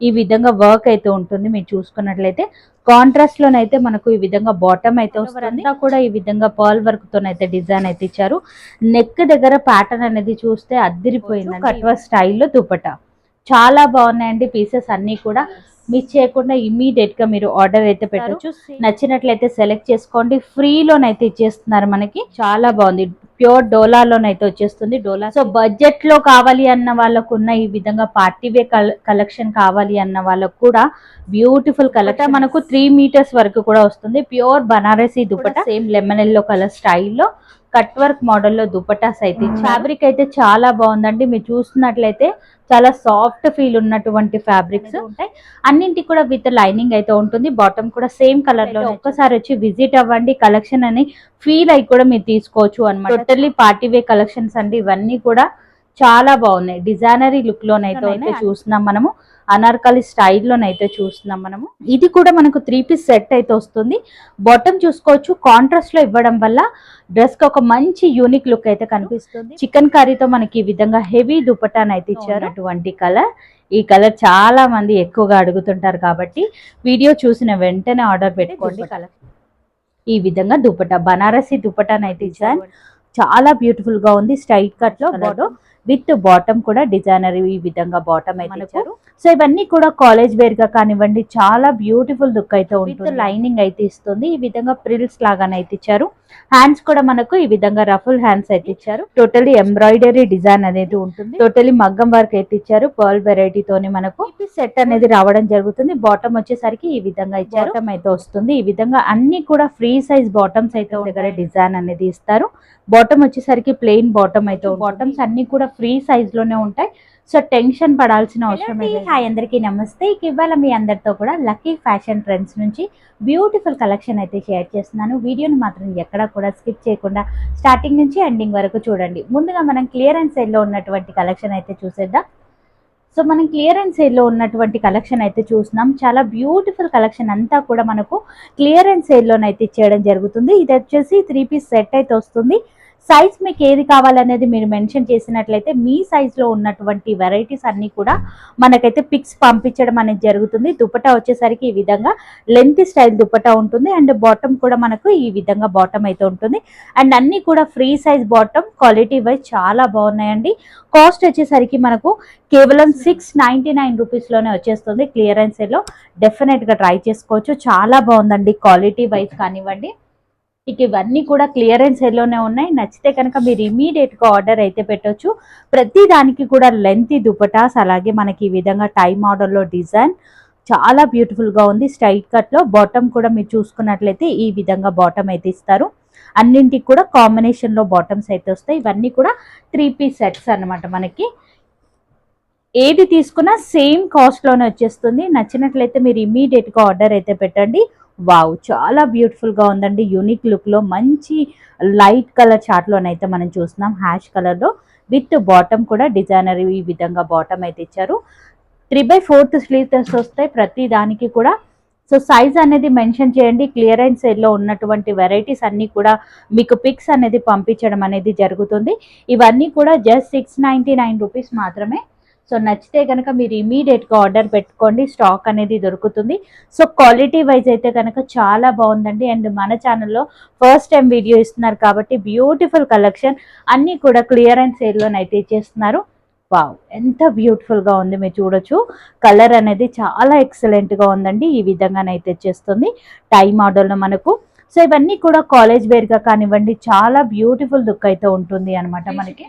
ఈ విధంగా వర్క్ అయితే ఉంటుంది. మీరు చూసుకున్నట్లయితే కాంట్రాస్ట్ లోనైతే మనకు ఈ విధంగా బాటమ్ అయితే వస్తుంది. కూడా ఈ విధంగా పర్ల్ వర్క్ తోనైతే డిజైన్ అయితే ఇచ్చారు. నెక్ దగ్గర ప్యాటర్న్ అనేది చూస్తే అద్దిరిపోయింది. కట్ వర్క్ స్టైల్లో దుపట్టా చాలా బాగున్నాయండి. పీసెస్ అన్ని కూడా మిస్ చేయకుండా ఇమీడియట్ గా మీరు ఆర్డర్ అయితే పెట్టచ్చు. నచ్చినట్లయితే సెలెక్ట్ చేసుకోండి. ఫ్రీలోనైతే ఇచ్చేస్తున్నారు మనకి. చాలా బాగుంది. ప్యూర్ డోలాలోనైతే వచ్చేస్తుంది. డోలా సో బడ్జెట్ లో కావాలి అన్న వాళ్ళకు ఉన్న ఈ విధంగా పార్టీ వే కలెక్షన్ కావాలి అన్న వాళ్ళకు కూడా బ్యూటిఫుల్ కలెక్షన్ మనకు 3 మీటర్స్ వరకు కూడా వస్తుంది. Pure Banarasi dupatta same lemon yellow colour స్టైల్లో కట్ వర్క్ మోడల్లో దుపట్టాస్ అయితే ఫ్యాబ్రిక్ అయితే చాలా బాగుందండి. మీరు చూస్తున్నట్లయితే చాలా సాఫ్ట్ ఫీల్ ఉన్నటువంటి ఫ్యాబ్రిక్స్ ఉంటాయి. అన్నింటికి కూడా విత్ లైనింగ్ అయితే ఉంటుంది. బాటమ్ కూడా సేమ్ కలర్ లో. ఒక్కసారి వచ్చి విజిట్ అవ్వండి. కలెక్షన్ అని ఫీల్ అయి కూడా మీరు తీసుకోవచ్చు అన్నమాట. టోటల్లీ పార్టీ వే కలెక్షన్స్ అండి. ఇవన్నీ కూడా చాలా బాగున్నాయి. డిజైనరీ లుక్ లోనైతే చూస్తున్నాం మనము. అనార్కలి స్టైల్లోనైతే చూస్తున్నాం మనము. ఇది కూడా మనకు 3 పీస్ సెట్ అయితే వస్తుంది. బాటమ్ చూసుకోవచ్చు. కాంట్రాస్ట్ లో ఇవ్వడం వల్ల డ్రెస్ కి ఒక మంచి యూనిక్ లుక్ అయితే కనిపిస్తుంది. చికెన్ కర్రీతో మనకి ఈ విధంగా హెవీ దుపట్టాను అయితే ఇచ్చారు. అటువంటి కలర్, ఈ కలర్ చాలా మంది ఎక్కువగా అడుగుతుంటారు కాబట్టి వీడియో చూసిన వెంటనే ఆర్డర్ పెట్టుకోండి. కలర్ ఈ విధంగా దుపట్టా బనారసి దుపట్టాను అయితే ఇచ్చారు. చాలా బ్యూటిఫుల్ గా ఉంది. స్ట్రైట్ కట్ లో విత్ బాటమ్ కూడా డిజైనర్ ఈ విధంగా బాటమ్ అయితే ఇచ్చారు. సో ఇవన్నీ కూడా కాలేజ్ వేర్ గా కానివ్వండి చాలా బ్యూటిఫుల్ లుక్ అయితే ఉంటుంది. లైనింగ్ అయితే ఇస్తుంది. ఈ విధంగా ప్రిల్స్ లాగానైతే ఇచ్చారు. హ్యాండ్స్ కూడా మనకు ఈ విధంగా రఫుల్ హ్యాండ్స్ అయితే ఇచ్చారు. టోటలీ ఎంబ్రాయిడరీ డిజైన్ అనేది ఉంటుంది. టోటలీ మగ్గం వర్క్ అయితే ఇచ్చారు. పర్ల్ వెరైటీ తోని మనకు సెట్ అనేది రావడం జరుగుతుంది. బాటమ్ వచ్చేసరికి ఈ విధంగా ఇచ్చారు. బాటమ్ అయితే వస్తుంది. ఈ విధంగా అన్ని కూడా ఫ్రీ సైజ్ బాటమ్స్ అయితే దగ్గర డిజైన్ అనేది ఇస్తారు. బాటమ్ వచ్చేసరికి ప్లెయిన్ బాటమ్ అయితే బాటమ్స్ అన్ని కూడా ఫ్రీ సైజ్ లోనే ఉంటాయి. సో టెన్షన్ పడాల్సిన అవసరం లేదు. హాయ్ అందరికీ నమస్తే. ఇవాళ మీ అందరితో కూడా లక్కీ ఫ్యాషన్ ట్రెండ్స్ నుంచి బ్యూటిఫుల్ కలెక్షన్ అయితే షేర్ చేస్తున్నాను. వీడియోని మాత్రం ఎక్కడా కూడా స్కిప్ చేయకుండా స్టార్టింగ్ నుంచి ఎండింగ్ వరకు చూడండి. ముందుగా మనం క్లియరెన్స్ సేల్ లో ఉన్నటువంటి కలెక్షన్ అయితే చూసేద్దాం. సో మనం క్లియరెన్స్ సేల్లో ఉన్నటువంటి కలెక్షన్ అయితే చూస్తున్నాం. చాలా బ్యూటిఫుల్ కలెక్షన్ అంతా కూడా మనకు క్లియరెన్స్ సేల్లోనైతే ఇచ్చేయడం జరుగుతుంది. ఇది వచ్చేసి 3 పీస్ సెట్ అయితే వస్తుంది. సైజ్ మీకు ఏది కావాలనేది మీరు మెన్షన్ చేసినట్లయితే మీ సైజ్లో ఉన్నటువంటి వెరైటీస్ అన్నీ కూడా మనకైతే పిక్స్ పంపించడం అనేది జరుగుతుంది. దుపట్టా వచ్చేసరికి ఈ విధంగా లెంత్ స్టైల్ దుపట్టా ఉంటుంది. అండ్ బాటమ్ కూడా మనకు ఈ విధంగా బాటమ్ అయితే ఉంటుంది. అండ్ అన్నీ కూడా free size bottom. Quality wise చాలా బాగున్నాయండి. కాస్ట్ వచ్చేసరికి మనకు కేవలం 699 రూపీస్లోనే వచ్చేస్తుంది. క్లియరెన్స్ సేల్లో డెఫినెట్గా ట్రై చేసుకోవచ్చు. చాలా బాగుందండి క్వాలిటీ వైజ్ కానివ్వండి. ఇక ఇవన్నీ కూడా క్లియరెన్స్ సేల్లోనే ఉన్నాయి. నచ్చితే కనుక మీరు ఇమీడియట్గా ఆర్డర్ అయితే పెట్టొచ్చు. ప్రతి దానికి కూడా లెంతీ దుపటాస్, అలాగే మనకి ఈ విధంగా టై మోడల్లో డిజైన్ చాలా బ్యూటిఫుల్గా ఉంది. స్ట్రైట్ కట్లో బాటమ్ కూడా మీరు చూసుకున్నట్లయితే ఈ విధంగా బాటమ్ అయితే ఇస్తారు. అన్నింటికి కూడా కాంబినేషన్లో బాటమ్స్ అయితే వస్తాయి. ఇవన్నీ కూడా 3 పీస్ సెట్స్ అనమాట. మనకి ఏది తీసుకున్నా సేమ్ కాస్ట్లోనే వచ్చేస్తుంది. నచ్చినట్లయితే మీరు ఇమీడియట్గా ఆర్డర్ అయితే పెట్టండి. వావ్, చాలా బ్యూటిఫుల్గా ఉందండి. యూనిక్ లుక్లో మంచి లైట్ కలర్ చార్ట్లోనైతే మనం చూస్తున్నాం. హ్యాష్ కలర్లో విత్ బాటమ్ కూడా డిజైనర్ ఈ విధంగా బాటమ్ అయితే ఇచ్చారు. 3/4 స్లీవ్స్ వస్తాయి ప్రతి దానికి కూడా. సో సైజ్ అనేది మెన్షన్ చేయండి. క్లియరెన్స్ సేల్లో ఉన్నటువంటి వెరైటీస్ అన్నీ కూడా మీకు పిక్స్ అనేది పంపించడం అనేది జరుగుతుంది. ఇవన్నీ కూడా జస్ట్ 699 రూపీస్ మాత్రమే. సో నచ్చితే కనుక మీరు ఇమీడియట్గా ఆర్డర్ పెట్టుకోండి. స్టాక్ అనేది దొరుకుతుంది. సో క్వాలిటీ వైజ్ అయితే కనుక చాలా బాగుందండి. అండ్ మన ఛానల్లో ఫస్ట్ టైం వీడియో ఇస్తున్నారు కాబట్టి బ్యూటిఫుల్ కలెక్షన్ అన్నీ కూడా క్లియరెన్స్ సేల్లోనైతే ఇచ్చేస్తున్నారు. వావ్, ఎంత బ్యూటిఫుల్గా ఉంది. మీరు చూడొచ్చు. కలర్ అనేది చాలా ఎక్సలెంట్గా ఉందండి. ఈ విధంగానైతే ఇచ్చేస్తుంది టై మోడల్లో మనకు. సో ఇవన్నీ కూడా కాలేజ్ వేర్గా కానివ్వండి చాలా బ్యూటిఫుల్ లుక్ అయితే ఉంటుంది అనమాట మనకి.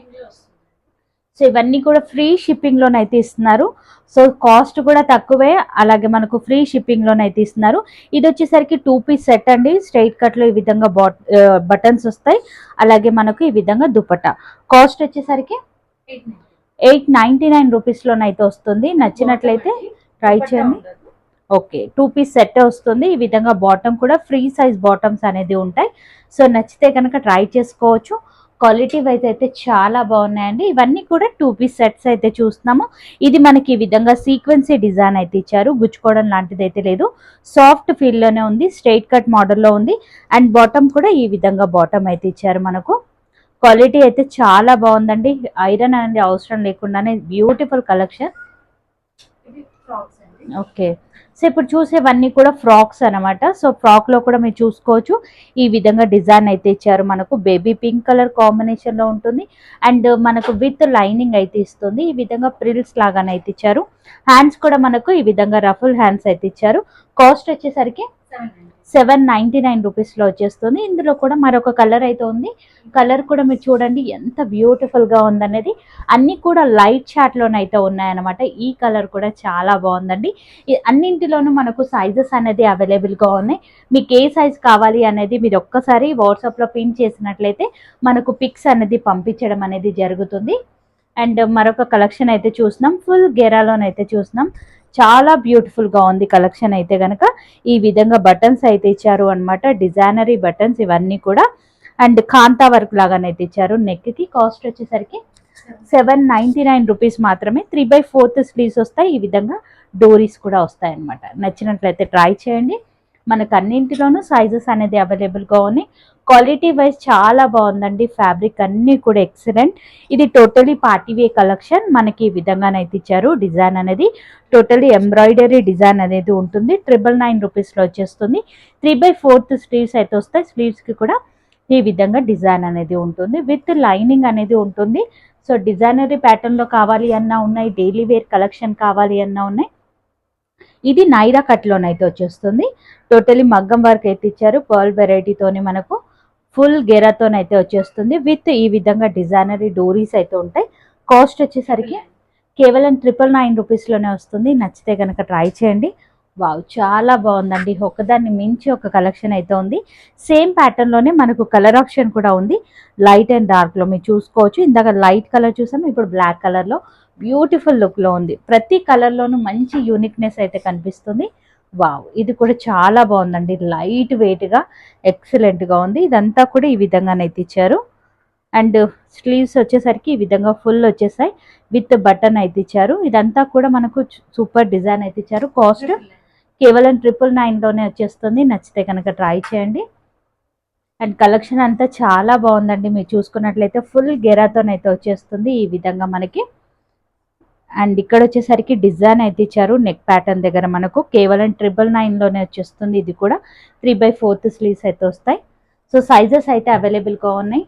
సో ఇవన్నీ కూడా ఫ్రీ షిప్పింగ్లోనైతే ఇస్తున్నారు. సో కాస్ట్ కూడా తక్కువే, అలాగే మనకు ఫ్రీ షిప్పింగ్లోనైతే ఇస్తున్నారు. ఇది వచ్చేసరికి 2 పీస్ సెట్ అండి. స్ట్రైట్ కట్లో ఈ విధంగా బటన్స్ వస్తాయి. అలాగే మనకు ఈ విధంగా దుపట్టా. కాస్ట్ వచ్చేసరికి 899 రూపీస్లోనైతే వస్తుంది. నచ్చినట్లయితే ట్రై చేయండి. ఓకే, 2 పీస్ సెట్ వస్తుంది. ఈ విధంగా బాటమ్ కూడా ఫ్రీ సైజ్ బాటమ్స్ అనేది ఉంటాయి. సో నచ్చితే కనుక ట్రై చేసుకోవచ్చు. క్వాలిటీ వైజ్ అయితే చాలా బాగున్నాయండి. ఇవన్నీ కూడా 2 పీస్ సెట్స్ అయితే చూస్తున్నాము. ఇది మనకి ఈ విధంగా సీక్వెన్సీ డిజైన్ అయితే ఇచ్చారు. గుచ్చుకోవడం లాంటిది అయితే లేదు. సాఫ్ట్ ఫీల్లోనే ఉంది. స్ట్రైట్ కట్ మోడల్లో ఉంది. అండ్ బాటమ్ కూడా ఈ విధంగా బాటమ్ అయితే ఇచ్చారు మనకు. క్వాలిటీ అయితే చాలా బాగుందండి. ఐరన్ అనేది అవసరం లేకుండానే బ్యూటిఫుల్ కలెక్షన్. ఓకే. సో ఇప్పుడు చూసేవన్నీ కూడా ఫ్రాక్స్ అనమాట. సో ఫ్రాక్‌లో కూడా మీరు చూసుకోవచ్చు. ఈ విధంగా డిజైన్ అయితే ఇచ్చారు. మనకు బేబీ పింక్ కలర్ కాంబినేషన్‌లో ఉంటుంది. అండ్ మనకు విత్ లైనింగ్ అయితే ఇస్తుంది. ఈ విధంగా ప్రిల్స్ లాగానైతే ఇచ్చారు. హ్యాండ్స్ కూడా మనకు ఈ విధంగా రఫుల్ హ్యాండ్స్ అయితే ఇచ్చారు. కాస్ట్ వచ్చేసరికి 799 రూపీస్‌లో వచ్చేస్తుంది. ఇందులో కూడా మరొక కలర్ అయితే ఉంది. కలర్ కూడా మీరు చూడండి ఎంత బ్యూటిఫుల్‌గా ఉందనేది. అన్నీ కూడా లైట్ చాట్‌లోనైతే ఉన్నాయన్నమాట. ఈ కలర్ కూడా చాలా బాగుందండి. అన్నింటిలోనూ మనకు సైజెస్ అనేది అవైలబుల్‌గా ఉన్నాయి. మీకు ఏ సైజ్ కావాలి అనేది మీరు ఒక్కసారి వాట్సాప్‌లో పిన్ చేసినట్లయితే మనకు పిక్స్ అనేది పంపించడం అనేది జరుగుతుంది. అండ్ మరొక కలెక్షన్ అయితే చూస్తున్నాం. ఫుల్ గెరాలోనైతే చూస్తున్నాం. చాలా బ్యూటిఫుల్‌గా ఉంది కలెక్షన్ అయితే గనక. ఈ విధంగా బటన్స్ అయితే ఇచ్చారు అనమాట. డిజైనరీ బటన్స్ ఇవన్నీ కూడా. అండ్ కాంతా వర్క్ లాగానైతే ఇచ్చారు. నెక్కి కాస్ట్ వచ్చేసరికి 799 రూపీస్ మాత్రమే. 3/4 స్లీవ్స్ వస్తాయి. ఈ విధంగా డోరీస్ కూడా వస్తాయి అనమాట. నచ్చినట్లయితే ట్రై చేయండి. మనకు అన్నింటిలోనూ సైజెస్ అనేది అవైలబుల్గా ఉన్నాయి. క్వాలిటీ వైజ్ చాలా బాగుందండి. ఫ్యాబ్రిక్ అన్నీ కూడా ఎక్సలెంట్. ఇది టోటలీ పార్టీవే కలెక్షన్. మనకి ఈ విధంగానైతే ఇచ్చారు. డిజైన్ అనేది టోటలీ ఎంబ్రాయిడరీ డిజైన్ అనేది ఉంటుంది. 999 రూపీస్లో వచ్చేస్తుంది. 3/4 స్లీవ్స్ అయితే వస్తాయి. స్లీవ్స్కి కూడా ఈ విధంగా డిజైన్ అనేది ఉంటుంది. విత్ లైనింగ్ అనేది ఉంటుంది. సో డిజైనరీ ప్యాటర్న్లో కావాలి అన్నా ఉన్నాయి. డైలీ వేర్ కలెక్షన్ కావాలి అన్నా ఉన్నాయి. ఇది నైరా కట్లోనైతే వచ్చేస్తుంది. టోటలీ మగ్గం వర్క్ అయితే ఇచ్చారు. పర్ల్ వెరైటీతోని మనకు ఫుల్ గెరాతోనైతే వచ్చేస్తుంది. విత్ ఈ విధంగా డిజైనరీ డోరీస్ అయితే ఉంటాయి. కాస్ట్ వచ్చేసరికి కేవలం 999 రూపీస్లోనే వస్తుంది. నచ్చితే కనుక ట్రై చేయండి. వావ్, చాలా బాగుందండి. ఒకదాన్ని మించి ఒక కలెక్షన్ అయితే ఉంది. సేమ్ ప్యాటర్న్లోనే మనకు కలర్ ఆప్షన్ కూడా ఉంది. లైట్ అండ్ డార్క్లో మీరు చూసుకోవచ్చు. ఇందాక లైట్ కలర్ చూసాం, ఇప్పుడు బ్లాక్ కలర్లో బ్యూటిఫుల్ లుక్లో ఉంది. ప్రతి కలర్లోనూ మంచి యూనిక్నెస్ అయితే కనిపిస్తుంది. వావ్, ఇది కూడా చాలా బాగుందండి. లైట్ వెయిట్గా ఎక్సలెంట్గా ఉంది. ఇదంతా కూడా ఈ విధంగానైతే ఇచ్చారు. అండ్ స్లీవ్స్ వచ్చేసరికి ఈ విధంగా ఫుల్ వచ్చేసాయి. విత్ బటన్ అయితే ఇచ్చారు. ఇదంతా కూడా మనకు సూపర్ డిజైన్ అయితే ఇచ్చారు. కాస్ట్ కేవలం 999లోనే వచ్చేస్తుంది. నచ్చితే కనుక ట్రై చేయండి. అండ్ కలెక్షన్ అంతా చాలా బాగుందండి. మీరు చూసుకున్నట్లయితే ఫుల్ గెరాతోనైతే వచ్చేస్తుంది ఈ విధంగా మనకి. అండ్ ఇక్కడ వచ్చేసరికి డిజైన్ అయితే ఇచ్చారు. నెక్ ప్యాటర్న్ దగ్గర మనకు కేవలం 999లోనే వచ్చేస్తుంది. ఇది కూడా 3/4 స్లీవ్స్ అయితే వస్తాయి. సో సైజెస్ అయితే అవైలబుల్గా ఉన్నాయి.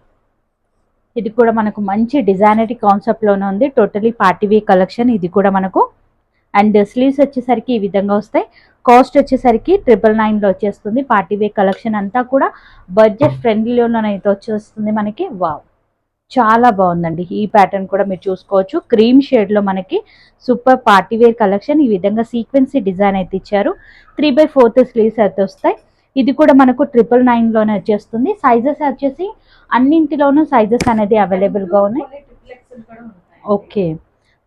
ఇది కూడా మనకు మంచి డిజైనరీ కాన్సెప్ట్లోనే ఉంది. టోటలీ పార్టీవే కలెక్షన్ ఇది కూడా మనకు. అండ్ స్లీవ్స్ వచ్చేసరికి ఈ విధంగా వస్తాయి. కాస్ట్ వచ్చేసరికి 999లో వచ్చేస్తుంది. పార్టీవే కలెక్షన్ అంతా కూడా బడ్జెట్ ఫ్రెండ్లీలోనైతే వచ్చేస్తుంది మనకి. వావ్, చాలా బాగుందండి. ఈ ప్యాటర్న్ కూడా మీరు చూసుకోవచ్చు. క్రీమ్ షేడ్లో మనకి సూపర్ పార్టీవేర్ కలెక్షన్. ఈ విధంగా సీక్వెన్సీ డిజైన్ అయితే ఇచ్చారు. 3/4 స్లీవ్స్ అయితే వస్తాయి. ఇది కూడా మనకు 999లోనే వచ్చేస్తుంది. సైజెస్ వచ్చేసి అన్నింటిలోనూ సైజెస్ అనేది అవైలబుల్గా ఉన్నాయి. ఓకే,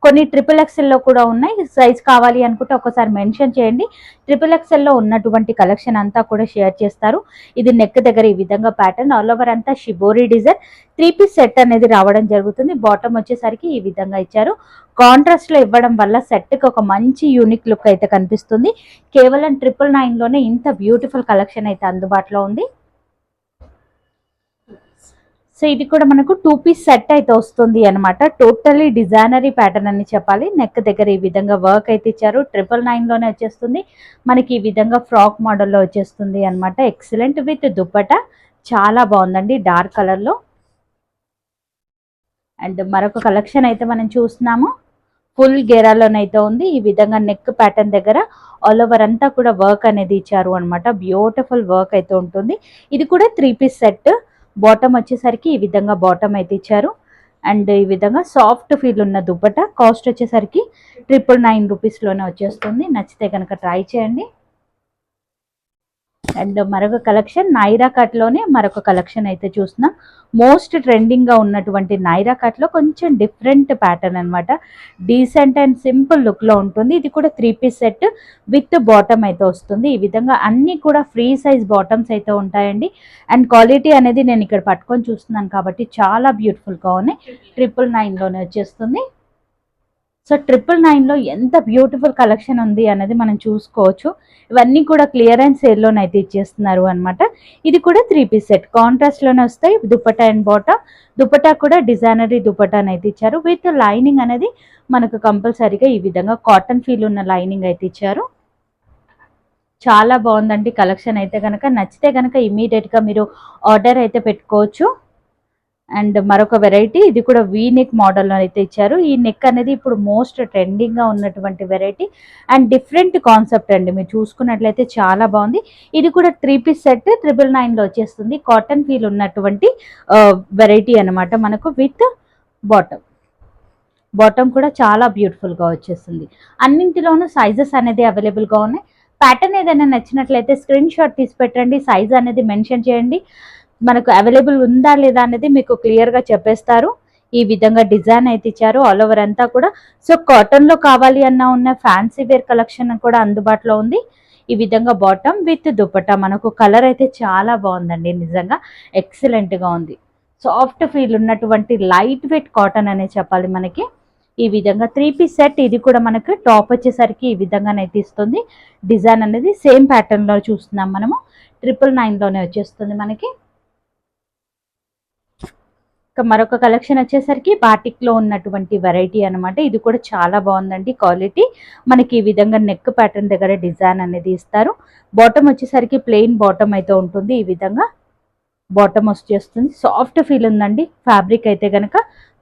కొన్ని XXL కూడా ఉన్నాయి. సైజ్ కావాలి అనుకుంటే ఒకసారి మెన్షన్ చేయండి. XXL ఉన్నటువంటి కలెక్షన్ అంతా కూడా షేర్ చేస్తారు. ఇది నెక్ దగ్గర ఈ విధంగా ప్యాటర్న్ ఆల్ ఓవర్ అంతా షిబోరీ డిజైన్ 3 పీస్ సెట్ అనేది రావడం జరుగుతుంది. బాటమ్ వచ్చేసరికి ఈ విధంగా ఇచ్చారు. కాంట్రాస్ట్లో ఇవ్వడం వల్ల సెట్కి ఒక మంచి యూనిక్ లుక్ అయితే కనిపిస్తుంది. కేవలం 999లోనే ఇంత బ్యూటిఫుల్ కలెక్షన్ అయితే అందుబాటులో ఉంది. సో ఇది కూడా మనకు 2 పీస్ సెట్ అయితే వస్తుంది అనమాట. టోటలీ డిజైనరీ ప్యాటర్న్ అని చెప్పాలి. నెక్ దగ్గర ఈ విధంగా వర్క్ అయితే ఇచ్చారు. 999లోనే వచ్చేస్తుంది. మనకి ఈ విధంగా ఫ్రాక్ మోడల్లో వచ్చేస్తుంది అనమాట. ఎక్సలెంట్ విత్ దుప్పటా చాలా బాగుందండి డార్క్ కలర్లో. అండ్ మరొక కలెక్షన్ అయితే మనం చూస్తున్నాము. ఫుల్ గేరాలోనైతే ఉంది. ఈ విధంగా నెక్ ప్యాటర్న్ దగ్గర ఆల్ ఓవర్ అంతా కూడా వర్క్ అనేది ఇచ్చారు అనమాట. బ్యూటిఫుల్ వర్క్ అయితే ఉంటుంది. ఇది కూడా 3 పీస్ సెట్. బాటమ్ వచ్చేసరికి ఈ విధంగా బాటమ్ అయితే ఇచ్చారు. అండ్ ఈ విధంగా సాఫ్ట్ ఫీల్ ఉన్న దుప్పట. కాస్ట్ వచ్చేసరికి 999 రూపీస్లోనే వచ్చేస్తుంది. నచ్చితే కనుక ట్రై చేయండి. అండ్ మరొక కలెక్షన్ నైరా కట్లోనే మరొక కలెక్షన్ అయితే చూస్తున్నాం. మోస్ట్ ట్రెండింగ్గా ఉన్నటువంటి నైరా కట్లో కొంచెం డిఫరెంట్ ప్యాటర్న్ అనమాట. డీసెంట్ అండ్ సింపుల్ లుక్లో ఉంటుంది. ఇది కూడా 3 పీస్ సెట్ విత్ బాటమ్ అయితే వస్తుంది. ఈ విధంగా అన్నీ కూడా ఫ్రీ సైజ్ బాటమ్స్ అయితే ఉంటాయండి. అండ్ క్వాలిటీ అనేది నేను ఇక్కడ పట్టుకొని చూస్తున్నాను కాబట్టి చాలా బ్యూటిఫుల్గా ఉన్నాయి. 999లోనే వచ్చేస్తుంది. సో 999లో ఎంత బ్యూటిఫుల్ కలెక్షన్ ఉంది అనేది మనం చూసుకోవచ్చు. ఇవన్నీ కూడా క్లియరెన్స్ సేల్లోనైతే ఇచ్చేస్తున్నారు అనమాట. ఇది కూడా 3 పీస్ సెట్ కాంట్రాస్ట్లోనే వస్తాయి. దుపట్టా అండ్ బాటమ్, దుపట్టా కూడా డిజైనరీ దుపట్టానైతే ఇచ్చారు. విత్ లైనింగ్ అనేది మనకు కంపల్సరీగా ఈ విధంగా కాటన్ ఫీల్ ఉన్న లైనింగ్ అయితే ఇచ్చారు. చాలా బాగుందండి కలెక్షన్ అయితే కనుక. నచ్చితే కనుక ఇమీడియట్గా మీరు ఆర్డర్ అయితే పెట్టుకోవచ్చు. అండ్ మరొక వెరైటీ, ఇది కూడా వీ నెక్ మోడల్లో అయితే ఇచ్చారు. ఈ నెక్ అనేది ఇప్పుడు మోస్ట్ ట్రెండింగ్గా ఉన్నటువంటి వెరైటీ అండ్ డిఫరెంట్ కాన్సెప్ట్ అండి. మీరు చూసుకున్నట్లయితే చాలా బాగుంది. ఇది కూడా 3 పీస్ సెట్ 999లో వచ్చేస్తుంది. కాటన్ ఫీల్ ఉన్నటువంటి వెరైటీ అనమాట మనకు. విత్ బాటమ్ కూడా చాలా బ్యూటిఫుల్గా వచ్చేస్తుంది. అన్నింటిలోనూ సైజెస్ అనేది అవైలబుల్గా ఉన్నాయి. ప్యాటర్న్ ఏదైనా నచ్చినట్లయితే స్క్రీన్ షాట్ తీసి పెట్టండి, సైజ్ అనేది మెన్షన్ చేయండి. మనకు అవైలబుల్ ఉందా లేదా అనేది మీకు క్లియర్గా చెప్పేస్తారు. ఈ విధంగా డిజైన్ అయితే ఇచ్చారు ఆల్ ఓవర్ అంతా కూడా. సో కాటన్లో కావాలి అన్నా ఉన్న ఫ్యాన్సీ వేర్ కలెక్షన్ కూడా అందుబాటులో ఉంది. ఈ విధంగా బాటమ్ విత్ దుపట్టా, మనకు కలర్ అయితే చాలా బాగుందండి, నిజంగా ఎక్సలెంట్గా ఉంది. సాఫ్ట్ ఫీల్ ఉన్నటువంటి లైట్ వెయిట్ కాటన్ అనే చెప్పాలి మనకి. ఈ విధంగా 3 పీస్ సెట్. ఇది కూడా మనకు టాప్ వచ్చేసరికి ఈ విధంగానైతే ఇస్తుంది. డిజైన్ అనేది సేమ్ ప్యాటర్న్లో చూస్తున్నాం మనము. 999లోనే వచ్చేస్తుంది మనకి. మరొక కలెక్షన్ వచ్చేసరికి బాటిక్లో ఉన్నటువంటి వెరైటీ అనమాట. ఇది కూడా చాలా బాగుందండి క్వాలిటీ. మనకి ఈ విధంగా నెక్ ప్యాటర్న్ దగ్గర డిజైన్ అనేది ఇస్తారు. బాటమ్ వచ్చేసరికి ప్లెయిన్ బాటమ్ అయితే ఉంటుంది. ఈ విధంగా బాటమ్ వచ్చేస్తుంది. సాఫ్ట్ ఫీల్ ఉందండి ఫ్యాబ్రిక్ అయితే కనుక.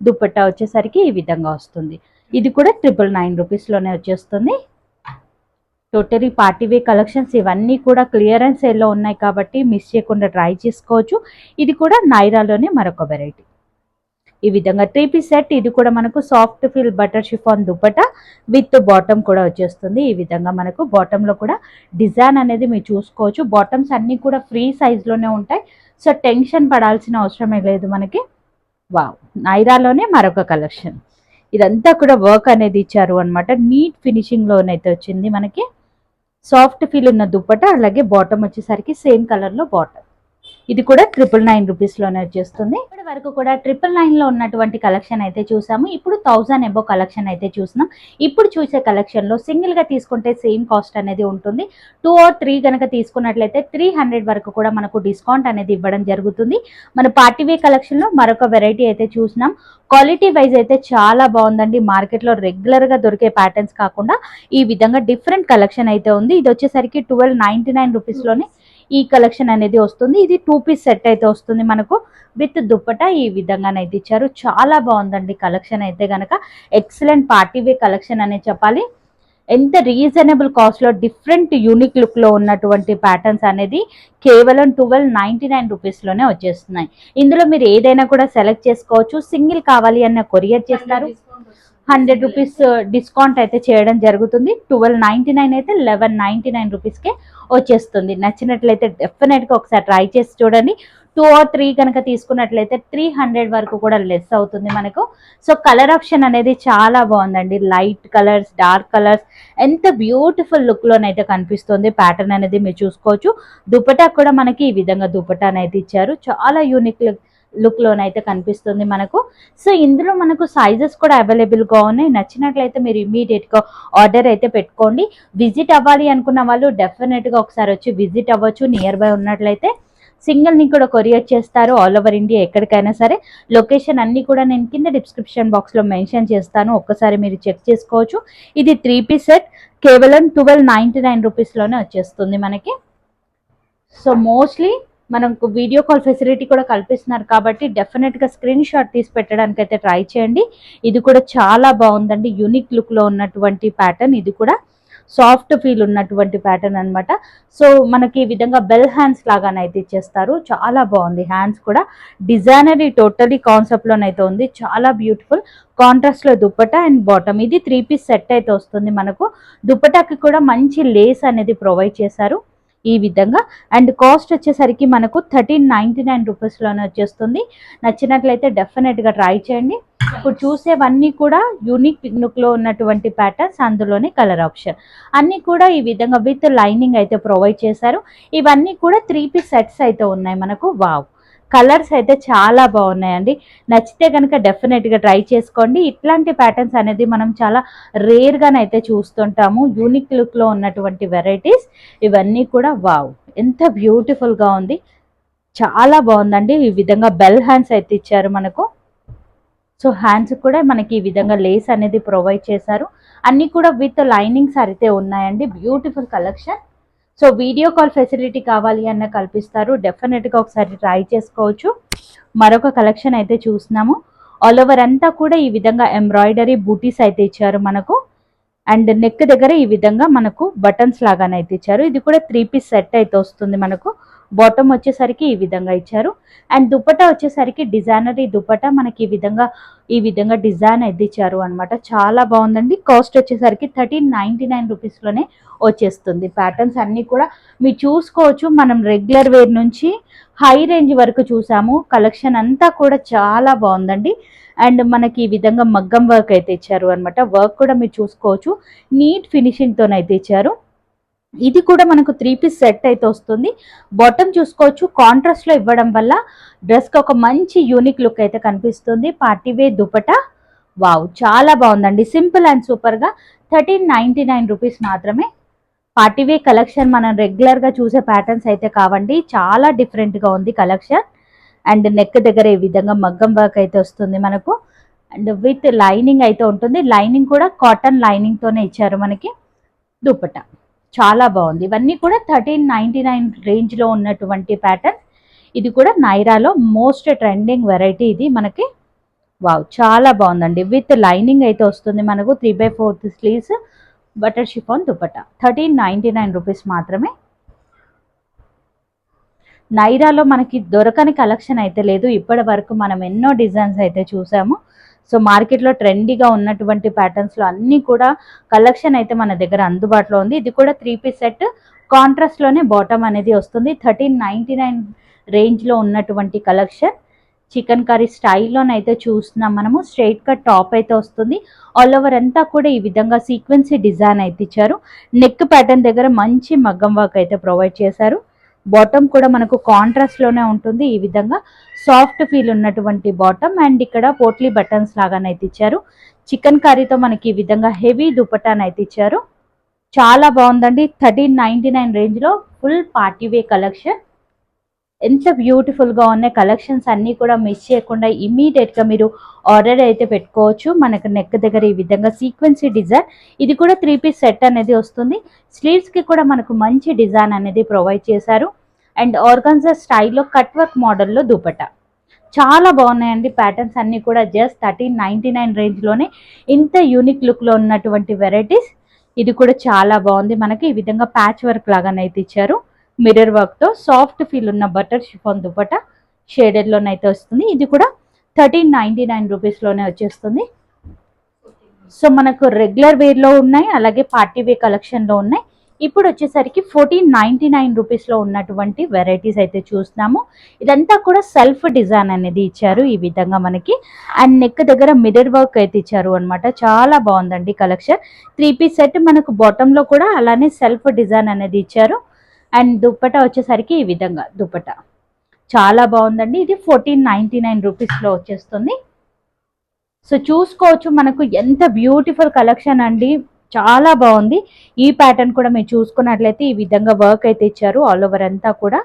దుపట్టా వచ్చేసరికి ఈ విధంగా వస్తుంది. ఇది కూడా 999 రూపీస్లోనే వచ్చేస్తుంది. టోటలీ పార్టీవే కలెక్షన్స్ ఇవన్నీ కూడా క్లియరెన్స్ సేల్లో ఉన్నాయి కాబట్టి మిస్ చేయకుండా ట్రై చేసుకోవచ్చు. ఇది కూడా నైరాలోనే మరొక వెరైటీ. ఈ విధంగా 3 పీస్ సెట్. ఇది కూడా మనకు soft feel butter chiffon dupatta with bottom కూడా వచ్చేస్తుంది. ఈ విధంగా మనకు బాటంలో కూడా డిజైన్ అనేది మీరు చూసుకోవచ్చు. బాటమ్స్ అన్నీ కూడా ఫ్రీ సైజ్లోనే ఉంటాయి. సో టెన్షన్ పడాల్సిన అవసరమే లేదు మనకి. వావ్, నైరాలోనే మరొక కలెక్షన్. ఇదంతా కూడా వర్క్ అనేది ఇచ్చారు అనమాట. నీట్ ఫినిషింగ్లోనైతే వచ్చింది మనకి. సాఫ్ట్ ఫీల్ ఉన్న దుపట్టా, అలాగే బాటమ్ వచ్చేసరికి సేమ్ కలర్లో బాటమ్. ఇది కూడా 999 రూపీస్లోనే వచ్చేస్తుంది. ఇప్పటి వరకు కూడా 999లో ఉన్నటువంటి కలెక్షన్ అయితే చూసాము. ఇప్పుడు 1000 ఎబో కలెక్షన్ అయితే చూసినాం. ఇప్పుడు చూసే కలెక్షన్లో సింగిల్గా తీసుకుంటే సేమ్ కాస్ట్ అనేది ఉంటుంది. 2 or 3 కనుక తీసుకున్నట్లయితే 300 వరకు కూడా మనకు డిస్కౌంట్ అనేది ఇవ్వడం జరుగుతుంది. మన పార్టీవే కలెక్షన్లో మరొక వెరైటీ అయితే చూసినాం. క్వాలిటీ వైజ్ అయితే చాలా బాగుందండి. మార్కెట్లో రెగ్యులర్గా దొరికే ప్యాటర్న్స్ కాకుండా ఈ విధంగా డిఫరెంట్ కలెక్షన్ అయితే ఉంది. ఇది వచ్చేసరికి 1299 రూపీస్లోనే ఈ కలెక్షన్ అనేది వస్తుంది. ఇది 2 పీస్ సెట్ అయితే వస్తుంది మనకు విత్ దుపట్టా. ఈ విధంగానైతే ఇచ్చారు. చాలా బాగుందండి కలెక్షన్ అయితే కనుక. ఎక్సలెంట్ పార్టీవే కలెక్షన్ అనే చెప్పాలి. ఎంత రీజనబుల్ కాస్ట్లో డిఫరెంట్ యూనిక్ లుక్లో ఉన్నటువంటి ప్యాటర్న్స్ అనేది కేవలం 1299 రూపీస్లోనే వచ్చేస్తున్నాయి. ఇందులో మీరు ఏదైనా కూడా సెలెక్ట్ చేసుకోవచ్చు. సింగిల్ కావాలి అన్న కొరియర్ చేస్తారు. 100 రూపీస్ డిస్కౌంట్ అయితే చేయడం జరుగుతుంది. 1299 అయితే 1199 రూపీస్కే వచ్చేస్తుంది. నచ్చినట్లయితే డెఫినెట్గా ఒకసారి ట్రై చేసి చూడండి. 2 or 3 కనుక తీసుకున్నట్లయితే 300 వరకు కూడా లెస్ అవుతుంది మనకు. సో కలర్ ఆప్షన్ అనేది చాలా బాగుందండి. లైట్ కలర్స్, డార్క్ కలర్స్, ఎంత బ్యూటిఫుల్ లుక్లోనైతే కనిపిస్తుంది. ప్యాటర్న్ అనేది మీరు చూసుకోవచ్చు. దుపట్టా కూడా మనకి ఈ విధంగా దుపట్టానైతే ఇచ్చారు. చాలా యూనిక్ లుక్లోనైతే కనిపిస్తుంది మనకు. సో ఇందులో మనకు సైజెస్ కూడా అవైలబుల్గా ఉన్నాయి. నచ్చినట్లయితే మీరు ఇమీడియట్గా ఆర్డర్ అయితే పెట్టుకోండి. విజిట్ అవ్వాలి అనుకున్న వాళ్ళు డెఫినెట్గా ఒకసారి వచ్చి విజిట్ అవ్వచ్చు. నియర్ బై ఉన్నట్లయితే సింగిల్ని కూడా కొరియర్ చేస్తారు ఆల్ ఓవర్ ఇండియా ఎక్కడికైనా సరే. లొకేషన్ అన్నీ కూడా నేను కింద డిస్క్రిప్షన్ బాక్స్లో మెన్షన్ చేస్తాను, ఒక్కసారి మీరు చెక్ చేసుకోవచ్చు. ఇది 3 పీస్ సెట్ కేవలం 1299 రూపీస్లోనే వచ్చేస్తుంది మనకి. సో మోస్ట్లీ మనకు వీడియో కాల్ ఫెసిలిటీ కూడా కల్పిస్తున్నారు కాబట్టి డెఫినెట్గా స్క్రీన్ షాట్ తీసి పెట్టడానికి అయితే ట్రై చేయండి. ఇది కూడా చాలా బాగుందండి. యూనిక్ లుక్లో ఉన్నటువంటి ప్యాటర్న్. ఇది కూడా సాఫ్ట్ ఫీల్ ఉన్నటువంటి ప్యాటర్న్ అనమాట. సో మనకి ఈ విధంగా బెల్ హ్యాండ్స్ లాగానైతే ఇచ్చేస్తారు. చాలా బాగుంది. హ్యాండ్స్ కూడా డిజైనరీ టోటలీ కాన్సెప్ట్లోనైతే ఉంది. చాలా బ్యూటిఫుల్ కాంట్రాస్ట్లో దుపట్టా అండ్ బాటమ్. ఇది 3 పీస్ సెట్ అయితే వస్తుంది మనకు. దుపట్టాకి కూడా మంచి లేస్ అనేది ప్రొవైడ్ చేశారు ఈ విధంగా. అండ్ కాస్ట్ వచ్చేసరికి మనకు 1399 రూపీస్లోనే వచ్చేస్తుంది. నచ్చినట్లయితే డెఫినెట్గా ట్రై చేయండి. ఇప్పుడు చూసేవన్నీ కూడా యూనిక్ లుక్లో ఉన్నటువంటి ప్యాటర్న్స్, అందులోనే కలర్ ఆప్షన్ అన్నీ కూడా ఈ విధంగా విత్ లైనింగ్ అయితే ప్రొవైడ్ చేశారు. ఇవన్నీ కూడా 3 పీస్ సెట్స్ అయితే ఉన్నాయి మనకు. వావ్, కలర్స్ అయితే చాలా బాగున్నాయండి. నచ్చితే కనుక డెఫినెట్గా ట్రై చేసుకోండి. ఇట్లాంటి ప్యాటర్న్స్ అనేది మనం చాలా రేర్గానైతే చూస్తుంటాము. యూనిక్ లుక్లో ఉన్నటువంటి వెరైటీస్ ఇవన్నీ కూడా వావ్, ఎంత బ్యూటిఫుల్గా ఉంది, చాలా బాగుందండి. ఈ విధంగా బెల్ హ్యాండ్స్ అయితే ఇచ్చారు మనకు. సో హ్యాండ్స్ కూడా మనకి ఈ విధంగా లేస్ అనేది ప్రొవైడ్ చేశారు. అన్నీ కూడా విత్ లైనింగ్స్ అయితే ఉన్నాయండి. Beautiful collection. So video call facility కావాలి అన్న కల్పిస్తారు. డెఫినెట్గా ఒకసారి ట్రై చేసుకోవచ్చు. మరొక కలెక్షన్ అయితే చూస్తున్నాము. ఆల్ ఓవర్ అంతా కూడా ఈ విధంగా ఎంబ్రాయిడరీ బూటీస్ అయితే ఇచ్చారు మనకు. అండ్ నెక్ దగ్గర ఈ విధంగా మనకు బటన్స్ లాగానైతే ఇచ్చారు. ఇది కూడా 3 పీస్ సెట్ అయితే వస్తుంది మనకు. బాటమ్ వచ్చేసరికి ఈ విధంగా ఇచ్చారు. అండ్ దుపట్టా వచ్చేసరికి డిజైనరీ దుపట్టా మనకి ఈ విధంగా డిజైన్ అయితే ఇచ్చారు అనమాట. చాలా బాగుందండి. కాస్ట్ వచ్చేసరికి 1399 రూపీస్లోనే వచ్చేస్తుంది. ప్యాటర్న్స్ అన్నీ కూడా మీరు చూసుకోవచ్చు. మనం రెగ్యులర్ వేర్ నుంచి హై రేంజ్ వరకు చూసాము. కలెక్షన్ అంతా కూడా చాలా బాగుందండి. అండ్ మనకి ఈ విధంగా మగ్గం వర్క్ అయితే ఇచ్చారు అనమాట. వర్క్ కూడా మీరు చూసుకోవచ్చు, నీట్ ఫినిషింగ్తోనైతే ఇచ్చారు. ఇది కూడా మనకు 3 పీస్ సెట్ అయితే వస్తుంది. బాటమ్ చూసుకోవచ్చు, కాంట్రాస్ట్లో ఇవ్వడం వల్ల డ్రెస్కి ఒక మంచి యూనిక్ లుక్ అయితే కనిపిస్తుంది. పార్టీవే దుపట్టా వావ్, చాలా బాగుందండి. సింపుల్ అండ్ సూపర్గా 1399 రూపీస్ మాత్రమే. పార్టీవే కలెక్షన్ మనం రెగ్యులర్గా చూసే ప్యాటర్న్స్ అయితే కావండి, చాలా డిఫరెంట్గా ఉంది కలెక్షన్. అండ్ నెక్ దగ్గర ఈ విధంగా మగ్గం వర్క్ అయితే వస్తుంది మనకు. అండ్ విత్ లైనింగ్ అయితే ఉంటుంది. లైనింగ్ కూడా కాటన్ లైనింగ్తోనే ఇచ్చారు మనకి. దుపట్టా చాలా బాగుంది. ఇవన్నీ కూడా 1399 రేంజ్లో ఉన్నటువంటి ప్యాటర్న్. ఇది కూడా నైరాలో మోస్ట్ ట్రెండింగ్ వెరైటీ ఇది మనకి. వావ్, చాలా బాగుందండి. విత్ లైనింగ్ అయితే వస్తుంది మనకు. 3/4 sleeves, butter chiffon dupatta. 1399 rupees మాత్రమే. నైరాలో మనకి దొరకని కలెక్షన్ అయితే లేదు. ఇప్పటి వరకు మనం ఎన్నో డిజైన్స్ అయితే చూసాము. సో మార్కెట్లో ట్రెండీగా ఉన్నటువంటి ప్యాటర్న్స్లో అన్నీ కూడా కలెక్షన్ అయితే మన దగ్గర అందుబాటులో ఉంది. ఇది కూడా 3 పీస్ సెట్, కాంట్రాస్ట్లోనే బాటమ్ అనేది వస్తుంది. 1399 రేంజ్లో ఉన్నటువంటి కలెక్షన్. చికెన్ కర్రీ స్టైల్లోనైతే చూస్తున్నాం మనము. స్ట్రైట్ కట్ టాప్ అయితే వస్తుంది. ఆల్ ఓవర్ అంతా కూడా ఈ విధంగా సీక్వెన్సీ డిజైన్ అయితే ఇచ్చారు. నెక్ ప్యాటర్న్ దగ్గర మంచి మగ్గం వర్క్ అయితే ప్రొవైడ్ చేశారు. బాటమ్ కూడా మనకు కాంట్రాస్ట్లోనే ఉంటుంది. ఈ విధంగా సాఫ్ట్ ఫీల్ ఉన్నటువంటి బాటమ్. అండ్ ఇక్కడ పోట్లీ బటన్స్ లాగానైతే ఇచ్చారు. చికెన్ కర్రీతో మనకి ఈ విధంగా హెవీ దుపట్టానైతే ఇచ్చారు. చాలా బాగుందండి. 1399 రేంజ్లో ఫుల్ పార్టీవే కలెక్షన్. ఎంత బ్యూటిఫుల్గా ఉన్నాయి కలెక్షన్స్ అన్నీ కూడా మిస్ చేయకుండా ఇమీడియట్గా మీరు ఆర్డర్ అయితే పెట్టుకోవచ్చు. మనకు నెక్ దగ్గర ఈ విధంగా సీక్వెన్సీ డిజైన్. ఇది కూడా 3 పీస్ సెట్ అనేది వస్తుంది. స్లీవ్స్కి కూడా మనకు మంచి డిజైన్ అనేది ప్రొవైడ్ చేశారు. అండ్ ఆర్గాన్జా స్టైల్లో కట్ వర్క్ మోడల్లో దుపట్టా. చాలా బాగున్నాయండి ప్యాటర్న్స్ అన్నీ కూడా. జస్ట్ 1399 రేంజ్లోనే ఇంత యూనిక్ లుక్లో ఉన్నటువంటి వెరైటీస్. ఇది కూడా చాలా బాగుంది. మనకి ఈ విధంగా ప్యాచ్ వర్క్ లాగానైతే ఇచ్చారు. మిర్రర్ వర్క్తో సాఫ్ట్ ఫీల్ ఉన్న బటర్ షిఫాన్ దుపట్టా షేడెడ్లోనైతే వస్తుంది. ఇది కూడా 1399 రూపీస్లోనే వచ్చేస్తుంది. సో మనకు రెగ్యులర్ వేర్లో ఉన్నాయి, అలాగే పార్టీ వే కలెక్షన్లో ఉన్నాయి. ఇప్పుడు వచ్చేసరికి 1499 రూపీస్లో ఉన్నటువంటి వెరైటీస్ అయితే చూస్తున్నాము. ఇదంతా కూడా సెల్ఫ్ డిజైన్ అనేది ఇచ్చారు ఈ విధంగా మనకి. అండ్ నెక్ దగ్గర మిర్రర్ వర్క్ అయితే ఇచ్చారు అనమాట. చాలా బాగుందండి కలెక్షన్. 3 పీస్ సెట్ మనకు బాటంలో కూడా అలానే సెల్ఫ్ డిజైన్ అనేది ఇచ్చారు. అండ్ దుపట్టా వచ్చేసరికి ఈ విధంగా దుపట్టా చాలా బాగుందండి. ఇది 1499 రూపీస్లో వచ్చేస్తుంది. సో చూసుకోవచ్చు మనకు ఎంత బ్యూటిఫుల్ కలెక్షన్ అండి, చాలా బాగుంది. ఈ ప్యాటర్న్ కూడా మీరు చూసుకున్నట్లయితే ఈ విధంగా వర్క్ అయితే ఇచ్చారు. ఆల్ ఓవర్ అంతా కూడా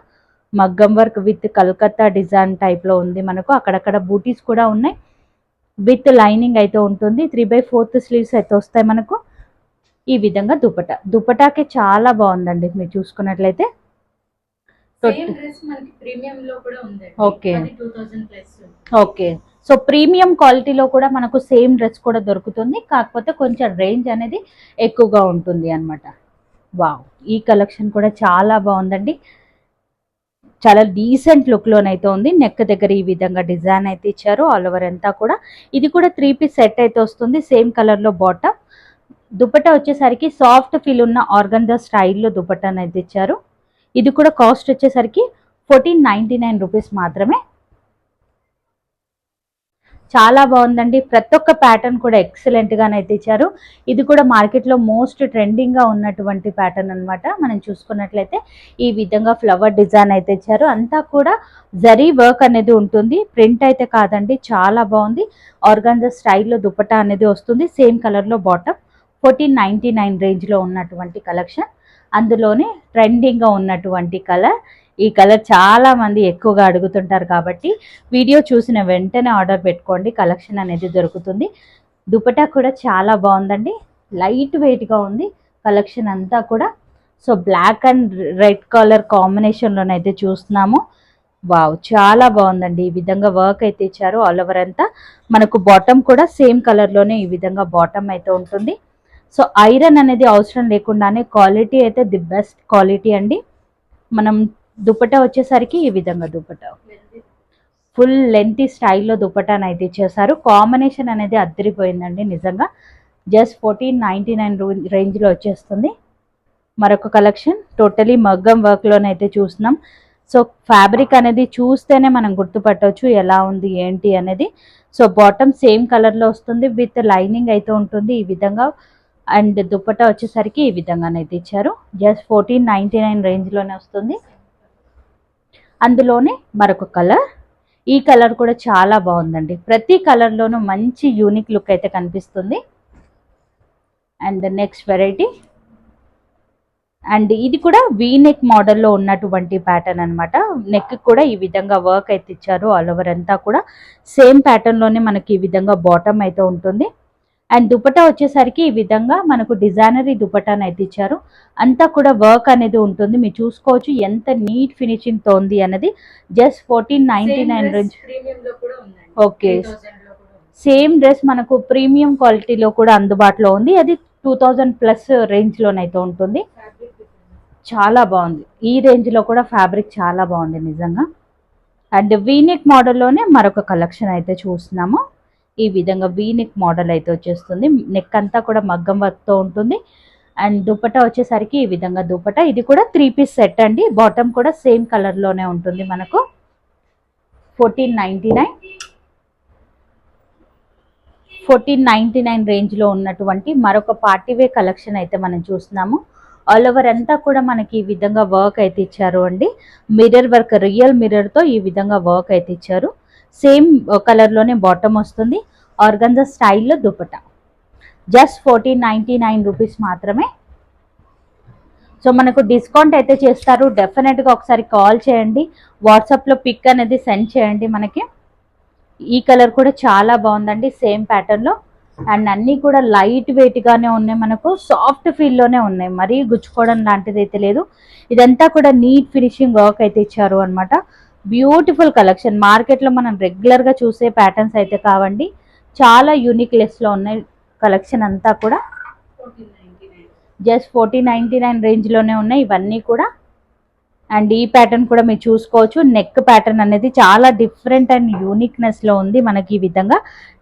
మగ్గం వర్క్ విత్ కలకత్తా డిజైన్ టైప్లో ఉంది మనకు. అక్కడక్కడ బూటీస్ కూడా ఉన్నాయి. విత్ లైనింగ్ అయితే ఉంటుంది. 3/4 స్లీవ్స్ అయితే వస్తాయి మనకు. ఈ విధంగా దుపటాకి చాలా బాగుందండి మీరు చూసుకున్నట్లయితే. Okay okay. సో ప్రీమియం క్వాలిటీలో కూడా మనకు సేమ్ డ్రెస్ కూడా దొరుకుతుంది, కాకపోతే కొంచెం రేంజ్ అనేది ఎక్కువగా ఉంటుంది అనమాట. వావ్, ఈ కలెక్షన్ కూడా చాలా బాగుందండి. చాలా డీసెంట్ లుక్లోనైతే ఉంది. నెక్ దగ్గర ఈ విధంగా డిజైన్ అయితే ఇచ్చారు. ఆల్ ఓవర్ అంతా కూడా ఇది కూడా 3 పీస్ సెట్ అయితే వస్తుంది. సేమ్ కలర్లో బాటమ్. దుపట్టా వచ్చేసరికి సాఫ్ట్ ఫీల్ ఉన్న ఆర్గంజా స్టైల్లో దుపట్టా అయితే ఇచ్చారు. ఇది కూడా కాస్ట్ వచ్చేసరికి 1499 రూపీస్ మాత్రమే. చాలా బాగుందండి. ప్రతి ఒక్క ప్యాటర్న్ కూడా ఎక్సలెంట్ గానైతే ఇచ్చారు. ఇది కూడా మార్కెట్లో మోస్ట్ ట్రెండింగ్ గా ఉన్నటువంటి ప్యాటర్న్ అన్నమాట. మనం చూసుకున్నట్లయితే ఈ విధంగా ఫ్లవర్ డిజైన్ అయితే ఇచ్చారు. అంతా కూడా జరీ వర్క్ అనేది ఉంటుంది. ప్రింట్ అయితే కాదండి, చాలా బాగుంది. ఆర్గాన్జా స్టైల్లో దుపట్టా అనేది వస్తుంది. సేమ్ కలర్ లో బాటమ్. 1499 రేంజ్ లో ఉన్నటువంటి కలెక్షన్. అందులోనే ట్రెండింగ్ గా ఉన్నటువంటి కలర్. ఈ కలర్ చాలా మంది ఎక్కువగా అడుగుతుంటారు కాబట్టి వీడియో చూసిన వెంటనే ఆర్డర్ పెట్టుకోండి, కలెక్షన్ అనేది దొరుకుతుంది. దుపట్టా కూడా చాలా బాగుందండి, లైట్ వెయిట్గా ఉంది కలెక్షన్ అంతా కూడా. So black and red colour కాంబినేషన్లోనైతే చూస్తున్నాము. వావ్, చాలా బాగుందండి. ఈ విధంగా వర్క్ అయితే ఇచ్చారు ఆల్ ఓవర్ అంతా. మనకు బాటమ్ కూడా సేమ్ కలర్లోనే ఈ విధంగా బాటమ్ అయితే ఉంటుంది. సో ఐరన్ అనేది అవసరం లేకుండానే క్వాలిటీ అయితే ది బెస్ట్ క్వాలిటీ అండి. మనం దుపట్టా వచ్చేసరికి ఈ విధంగా దుపట్టా ఫుల్ లెంత్ స్టైల్లో దుపట్టాను అయితే ఇచ్చేసారు. కాంబినేషన్ అనేది అద్దరిపోయిందండి నిజంగా. జస్ట్ 1499 రేంజ్లో వచ్చేస్తుంది. మరొక కలెక్షన్ టోటలీ మగ్గం వర్క్లోనైతే చూస్తున్నాం. సో ఫ్యాబ్రిక్ అనేది చూస్తేనే మనం గుర్తుపట్టవచ్చు ఎలా ఉంది ఏంటి అనేది. సో బాటమ్ సేమ్ కలర్లో వస్తుంది, విత్ లైనింగ్ అయితే ఉంటుంది ఈ విధంగా. అండ్ దుపట్టా వచ్చేసరికి ఈ విధంగానైతే ఇచ్చారు. జస్ట్ 1499 రేంజ్లోనే వస్తుంది. అందులోనే మరొక కలర్. ఈ కలర్ కూడా చాలా బాగుందండి. ప్రతి కలర్లోనూ మంచి యూనిక్ లుక్ అయితే కనిపిస్తుంది. And next variety. అండ్ ఇది కూడా వీ నెక్ మోడల్లో ఉన్నటువంటి ప్యాటర్న్ అనమాట. నెక్ కూడా ఈ విధంగా వర్క్ అయితే ఇచ్చారు ఆల్ ఓవర్ అంతా కూడా. సేమ్ ప్యాటర్న్లోనే మనకి ఈ విధంగా బాటమ్ అయితే ఉంటుంది. అండ్ దుపట్టా వచ్చేసరికి ఈ విధంగా మనకు డిజైనరీ దుపట్టాను అయితే ఇచ్చారు. అంతా కూడా వర్క్ అనేది ఉంటుంది, మీరు చూసుకోవచ్చు ఎంత నీట్ ఫినిషింగ్ తో ఉంది అన్నది. Just 1499 range. Okay, same dress మనకు ప్రీమియం క్వాలిటీలో కూడా అందుబాటులో ఉంది. అది 2000 ప్లస్ రేంజ్లోనైతే ఉంటుంది. చాలా బాగుంది. ఈ రేంజ్లో కూడా ఫ్యాబ్రిక్ చాలా బాగుంది నిజంగా. అండ్ వీనెక్ మోడల్లోనే మరొక కలెక్షన్ అయితే చూస్తున్నాము. ఈ విధంగా వీనెక్ మోడల్ అయితే వచ్చేస్తుంది. నెక్ అంతా కూడా మగ్గం వర్క్తో ఉంటుంది. అండ్ దుపట్టా వచ్చేసరికి ఈ విధంగా దుపట్టా. ఇది కూడా 3 పీస్ సెట్ అండి. బాటమ్ కూడా సేమ్ కలర్లోనే ఉంటుంది మనకు. 1499 రేంజ్లో ఉన్నటువంటి మరొక పార్టీవే కలెక్షన్ అయితే మనం చూస్తున్నాము. ఆల్ ఓవర్ అంతా కూడా మనకి ఈ విధంగా వర్క్ అయితే ఇచ్చారు అండి. మిర్రర్ వర్క్, రియల్ మిర్రర్తో ఈ విధంగా వర్క్ అయితే ఇచ్చారు. సేమ్ కలర్లోనే బాటమ్ వస్తుంది. ఆర్గంజా స్టైల్లో దుపట్టా. జస్ట్ 1499 రూపీస్ మాత్రమే. సో మనకు డిస్కౌంట్ అయితే చేస్తారు. డెఫినెట్గా ఒకసారి కాల్ చేయండి, వాట్సాప్లో పిక్ అనేది సెండ్ చేయండి మనకి. ఈ కలర్ కూడా చాలా బాగుందండి, సేమ్ ప్యాటర్న్లో. అండ్ అన్నీ కూడా లైట్ వెయిట్గానే ఉన్నాయి, మనకు సాఫ్ట్ ఫీల్లోనే ఉన్నాయి, మరీ గుచ్చుకోవడం లాంటిది అయితే లేదు. ఇదంతా కూడా నీట్ ఫినిషింగ్ వర్క్ అయితే ఇచ్చారు అనమాట. Beautiful collection. మార్కెట్లో మనం రెగ్యులర్గా చూసే ప్యాటర్న్స్ అయితే కావండి, చాలా యూనిక్ లెస్లో ఉన్నాయి కలెక్షన్ అంతా కూడా. జస్ట్ 1499 రేంజ్లోనే ఉన్నాయి ఇవన్నీ కూడా. అండ్ ఈ ప్యాటర్న్ కూడా మీరు చూసుకోవచ్చు. నెక్ ప్యాటర్న్ అనేది చాలా డిఫరెంట్ అండ్ యూనిక్నెస్లో ఉంది. మనకి ఈ విధంగా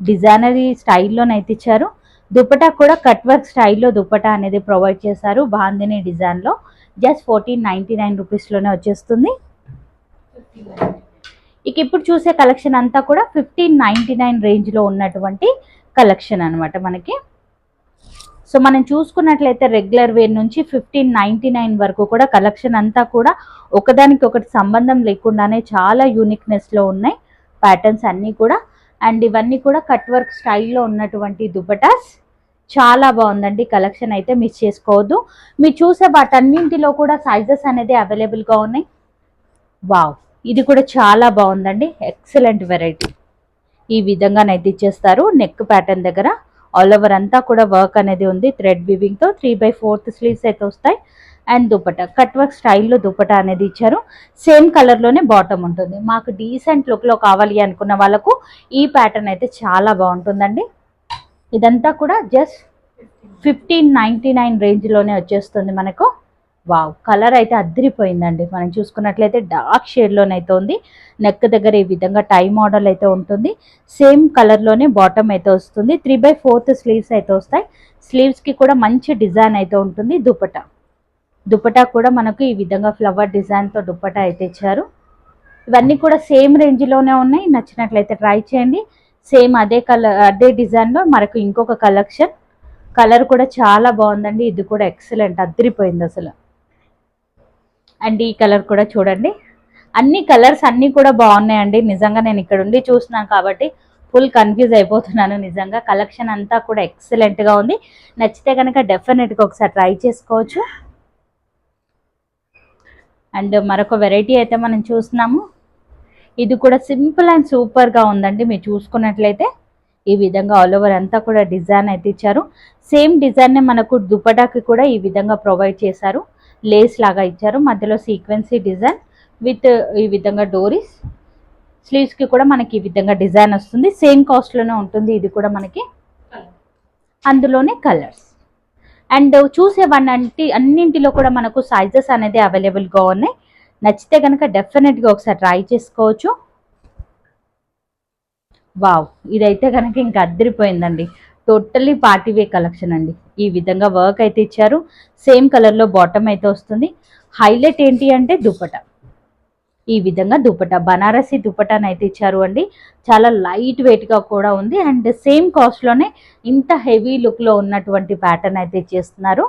డిజైనరీ స్టైల్లోనైతే ఇచ్చారు. దుపట్టా కూడా కట్ వర్క్ స్టైల్లో దుపట్టా అనేది ప్రొవైడ్ చేశారు బాందిని డిజైన్లో. జస్ట్ 1499 రూపీస్లోనే వచ్చేస్తుంది. ఇక ఇప్పుడు చూసే కలెక్షన్ అంతా కూడా 1599 రేంజ్లో ఉన్నటువంటి కలెక్షన్ అనమాట మనకి. సో మనం చూసుకున్నట్లయితే రెగ్యులర్ వేర్ నుంచి 1599 వరకు కూడా కలెక్షన్ అంతా కూడా ఒకదానికి ఒకటి సంబంధం లేకుండానే చాలా యూనిక్నెస్లో ఉన్నాయి ప్యాటర్న్స్ అన్నీ కూడా. అండ్ ఇవన్నీ కూడా కట్ వర్క్ స్టైల్లో ఉన్నటువంటి దుపటాస్. చాలా బాగుందండి కలెక్షన్, అయితే మిస్ చేసుకోవద్దు. మీరు చూసే వాటన్నింటిలో కూడా సైజెస్ అనేది అవైలబుల్గా ఉన్నాయి. వావ్, ఇది కూడా చాలా బాగుందండి, ఎక్సలెంట్ వెరైటీ. ఈ విధంగానైతే ఇచ్చేస్తారు. నెక్ ప్యాటర్న్ దగ్గర ఆల్ ఓవర్ అంతా కూడా వర్క్ అనేది ఉంది. థ్రెడ్ వీవింగ్తో 3/4 స్లీవ్స్ అయితే వస్తాయి. అండ్ దుపట్టా కట్ వర్క్ స్టైల్లో దుపట్టా అనేది ఇచ్చారు. సేమ్ కలర్లోనే బాటమ్ ఉంటుంది. మాకు డీసెంట్ లుక్లో కావాలి అనుకున్న వాళ్ళకు ఈ ప్యాటర్న్ అయితే చాలా బాగుంటుందండి. ఇదంతా కూడా జస్ట్ 1599 రేంజ్లోనే వచ్చేస్తుంది మనకు. వావ్, కలర్ అయితే అద్దరిపోయిందండి. మనం చూసుకున్నట్లయితే డార్క్ షేడ్లోనైతే ఉంది. నెక్ దగ్గర ఈ విధంగా టై మోడల్ అయితే ఉంటుంది. సేమ్ కలర్లోనే బాటమ్ అయితే వస్తుంది. 3/4 స్లీవ్స్ అయితే వస్తాయి. స్లీవ్స్కి కూడా మంచి డిజైన్ అయితే ఉంటుంది. దుపట్టా కూడా మనకు ఈ విధంగా ఫ్లవర్ డిజైన్తో దుపట్టా అయితే ఇచ్చారు. ఇవన్నీ కూడా సేమ్ రేంజ్లోనే ఉన్నాయి. నచ్చినట్లయితే ట్రై చేయండి. సేమ్ అదే కలర్ అదే డిజైన్లో మనకు ఇంకొక కలెక్షన్. కలర్ కూడా చాలా బాగుందండి, ఇది కూడా ఎక్సలెంట్ అదిరిపోయింది అసలు. అండ్ ఈ కలర్ కూడా చూడండి, అన్ని కలర్స్ అన్నీ కూడా బాగున్నాయండి. నిజంగా నేను ఇక్కడ ఉండి చూస్తున్నాను కాబట్టి ఫుల్ కన్ఫ్యూజ్ అయిపోతున్నాను. నిజంగా కలెక్షన్ అంతా కూడా ఎక్సలెంట్గా ఉంది. నచ్చితే కనుక డెఫినెట్గా ఒకసారి ట్రై చేసుకోవచ్చు. అండ్ మరొక వెరైటీ అయితే మనం చూస్తున్నాము. ఇది కూడా సింపుల్ అండ్ సూపర్గా ఉందండి. మీరు చూసుకున్నట్లయితే ఈ విధంగా ఆల్ ఓవర్ అంతా కూడా డిజైన్ అయితే ఇచ్చారు. సేమ్ డిజైన్నే మనకు దుపటాకి కూడా ఈ విధంగా ప్రొవైడ్ చేశారు. లేస్ లాగా ఇచ్చారు, మధ్యలో సీక్వెన్సీ డిజైన్ విత్ ఈ విధంగా డోరీస్. స్లీవ్స్కి కూడా మనకి ఈ విధంగా డిజైన్ వస్తుంది. సేమ్ కాస్ట్లోనే ఉంటుంది ఇది కూడా మనకి, అందులోనే కలర్స్. అండ్ చూసేవన్నీ అన్నింటిలో కూడా మనకు సైజెస్ అనేది అవైలబుల్గా ఉన్నాయి. నచ్చితే కనుక డెఫినెట్గా ఒకసారి ట్రై చేసుకోవచ్చు. వావ్, ఇదైతే కనుక ఇంకా అద్దరిపోయిందండి. టోటల్లీ పార్టీవే కలెక్షన్ అండి. ఈ విధంగా వర్క్ అయితే ఇచ్చారు. సేమ్ కలర్లో బాటమ్ అయితే వస్తుంది. హైలైట్ ఏంటి అంటే దుపట్టా, ఈ విధంగా దుపట్టా బనారసి దుపట్టాని అయితే ఇచ్చారు అండి. చాలా లైట్ వెయిట్గా కూడా ఉంది. అండ్ సేమ్ కాస్ట్లోనే ఇంత హెవీ లుక్లో ఉన్నటువంటి ప్యాటర్న్ అయితే ఇచ్చేస్తున్నారు.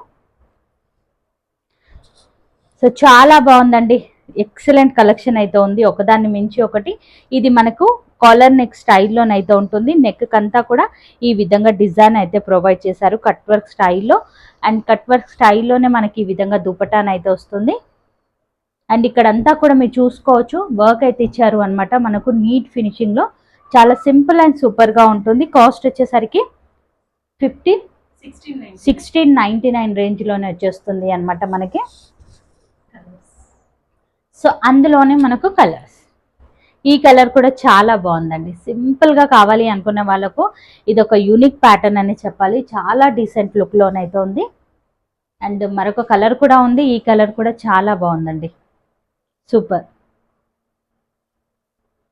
సో చాలా బాగుందండి, ఎక్సలెంట్ కలెక్షన్ అయితే ఉంది, ఒకదాన్ని మించి ఒకటి. ఇది మనకు కాలర్ నెక్ స్టైల్లోనైతే ఉంటుంది. నెక్ అంతా కూడా ఈ విధంగా డిజైన్ అయితే ప్రొవైడ్ చేశారు కట్ వర్క్ స్టైల్లో. అండ్ కట్ వర్క్ స్టైల్లోనే మనకి ఈ విధంగా దుపట్టాన్ అయితే వస్తుంది. అండ్ ఇక్కడ అంతా కూడా మీరు చూసుకోవచ్చు, వర్క్ అయితే ఇచ్చారు అనమాట మనకు నీట్ ఫినిషింగ్లో. చాలా సింపుల్ అండ్ సూపర్గా ఉంటుంది. కాస్ట్ వచ్చేసరికి 1699 రేంజ్లోనే వచ్చేస్తుంది అనమాట మనకి. సో అందులోనే మనకు కలర్స్, ఈ కలర్ కూడా చాలా బాగుందండి. సింపుల్గా కావాలి అనుకునే వాళ్ళకు ఇది ఒక యూనిక్ ప్యాటర్న్ అని చెప్పాలి. చాలా డీసెంట్ లుక్లోనైతే ఉంది. అండ్ మరొక కలర్ కూడా ఉంది, ఈ కలర్ కూడా చాలా బాగుందండి, సూపర్.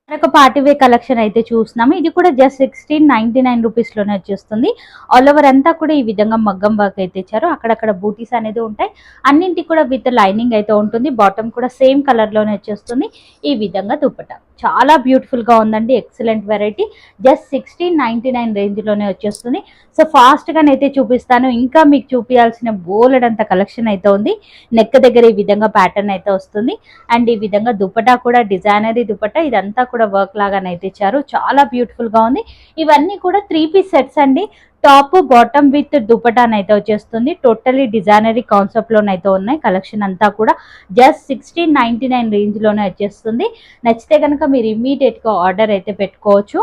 మరొక పార్టీవే కలెక్షన్ అయితే చూస్తున్నాము. ఇది కూడా జస్ట్ 1699 రూపీస్లోనే వచ్చేస్తుంది. ఆల్ ఓవర్ అంతా కూడా ఈ విధంగా మగ్గం వర్క్ అయితే ఇచ్చారు. అక్కడక్కడ బూటీస్ అనేది ఉంటాయి. అన్నింటికి కూడా విత్ లైనింగ్ అయితే ఉంటుంది. బాటమ్ కూడా సేమ్ కలర్లోనే వచ్చేస్తుంది. ఈ విధంగా దుపట్టా చాలా బ్యూటిఫుల్గా ఉందండి, ఎక్సలెంట్ వెరైటీ. జస్ట్ 1699 రేంజ్లోనే వచ్చేస్తుంది. సో ఫాస్ట్గానైతే చూపిస్తాను. ఇంకా మీకు చూపించాల్సిన బోలెడంత కలెక్షన్ అయితే ఉంది. నెక్ దగ్గర ఈ విధంగా ప్యాటర్న్ అయితే వస్తుంది. అండ్ ఈ విధంగా దుపట్టా కూడా డిజైనరీ దుపట్టా, ఇదంతా కూడా వర్క్ లాగానైతే ఇచ్చారు. చాలా బ్యూటిఫుల్గా ఉంది. ఇవన్నీ కూడా 3 పీస్ సెట్స్ అండి. టాప్ బాటమ్ విత్ దుపటాన్ అయితే వచ్చేస్తుంది. టోటలీ డిజైనరీ కాన్సెప్ట్లోనైతే ఉన్నాయి. కలెక్షన్ అంతా కూడా జస్ట్ 1699 రేంజ్లోనే వచ్చేస్తుంది. నచ్చితే కనుక మీరు ఇమ్మీడియట్గా ఆర్డర్ అయితే పెట్టుకోవచ్చు.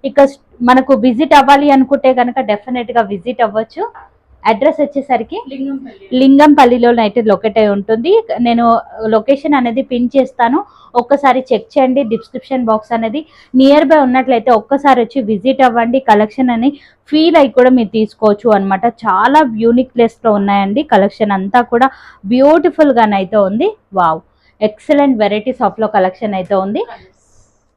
ఇక మనకు విజిట్ అవ్వాలి అనుకుంటే కనుక డెఫినెట్గా విజిట్ అవ్వచ్చు. అడ్రస్ వచ్చేసరికి లింగంపల్లిలో అయితే లొకేట్ అయి ఉంటుంది. నేను లొకేషన్ అనేది పిన్ చేస్తాను, ఒక్కసారి చెక్ చేయండి. డిస్క్రిప్షన్ బాక్స్ అనేది నియర్ బై ఉన్నట్లయితే ఒక్కసారి వచ్చి విజిట్ అవ్వండి. కలెక్షన్ అని ఫీల్ అయి కూడా మీరు తీసుకోవచ్చు అనమాట. చాలా యూనిక్ ప్లేస్లో ఉన్నాయండి. కలెక్షన్ అంతా కూడా బ్యూటిఫుల్గానైతే ఉంది. వావ్, ఎక్సలెంట్ వెరైటీస్ ఆఫ్లో కలెక్షన్ అయితే ఉంది.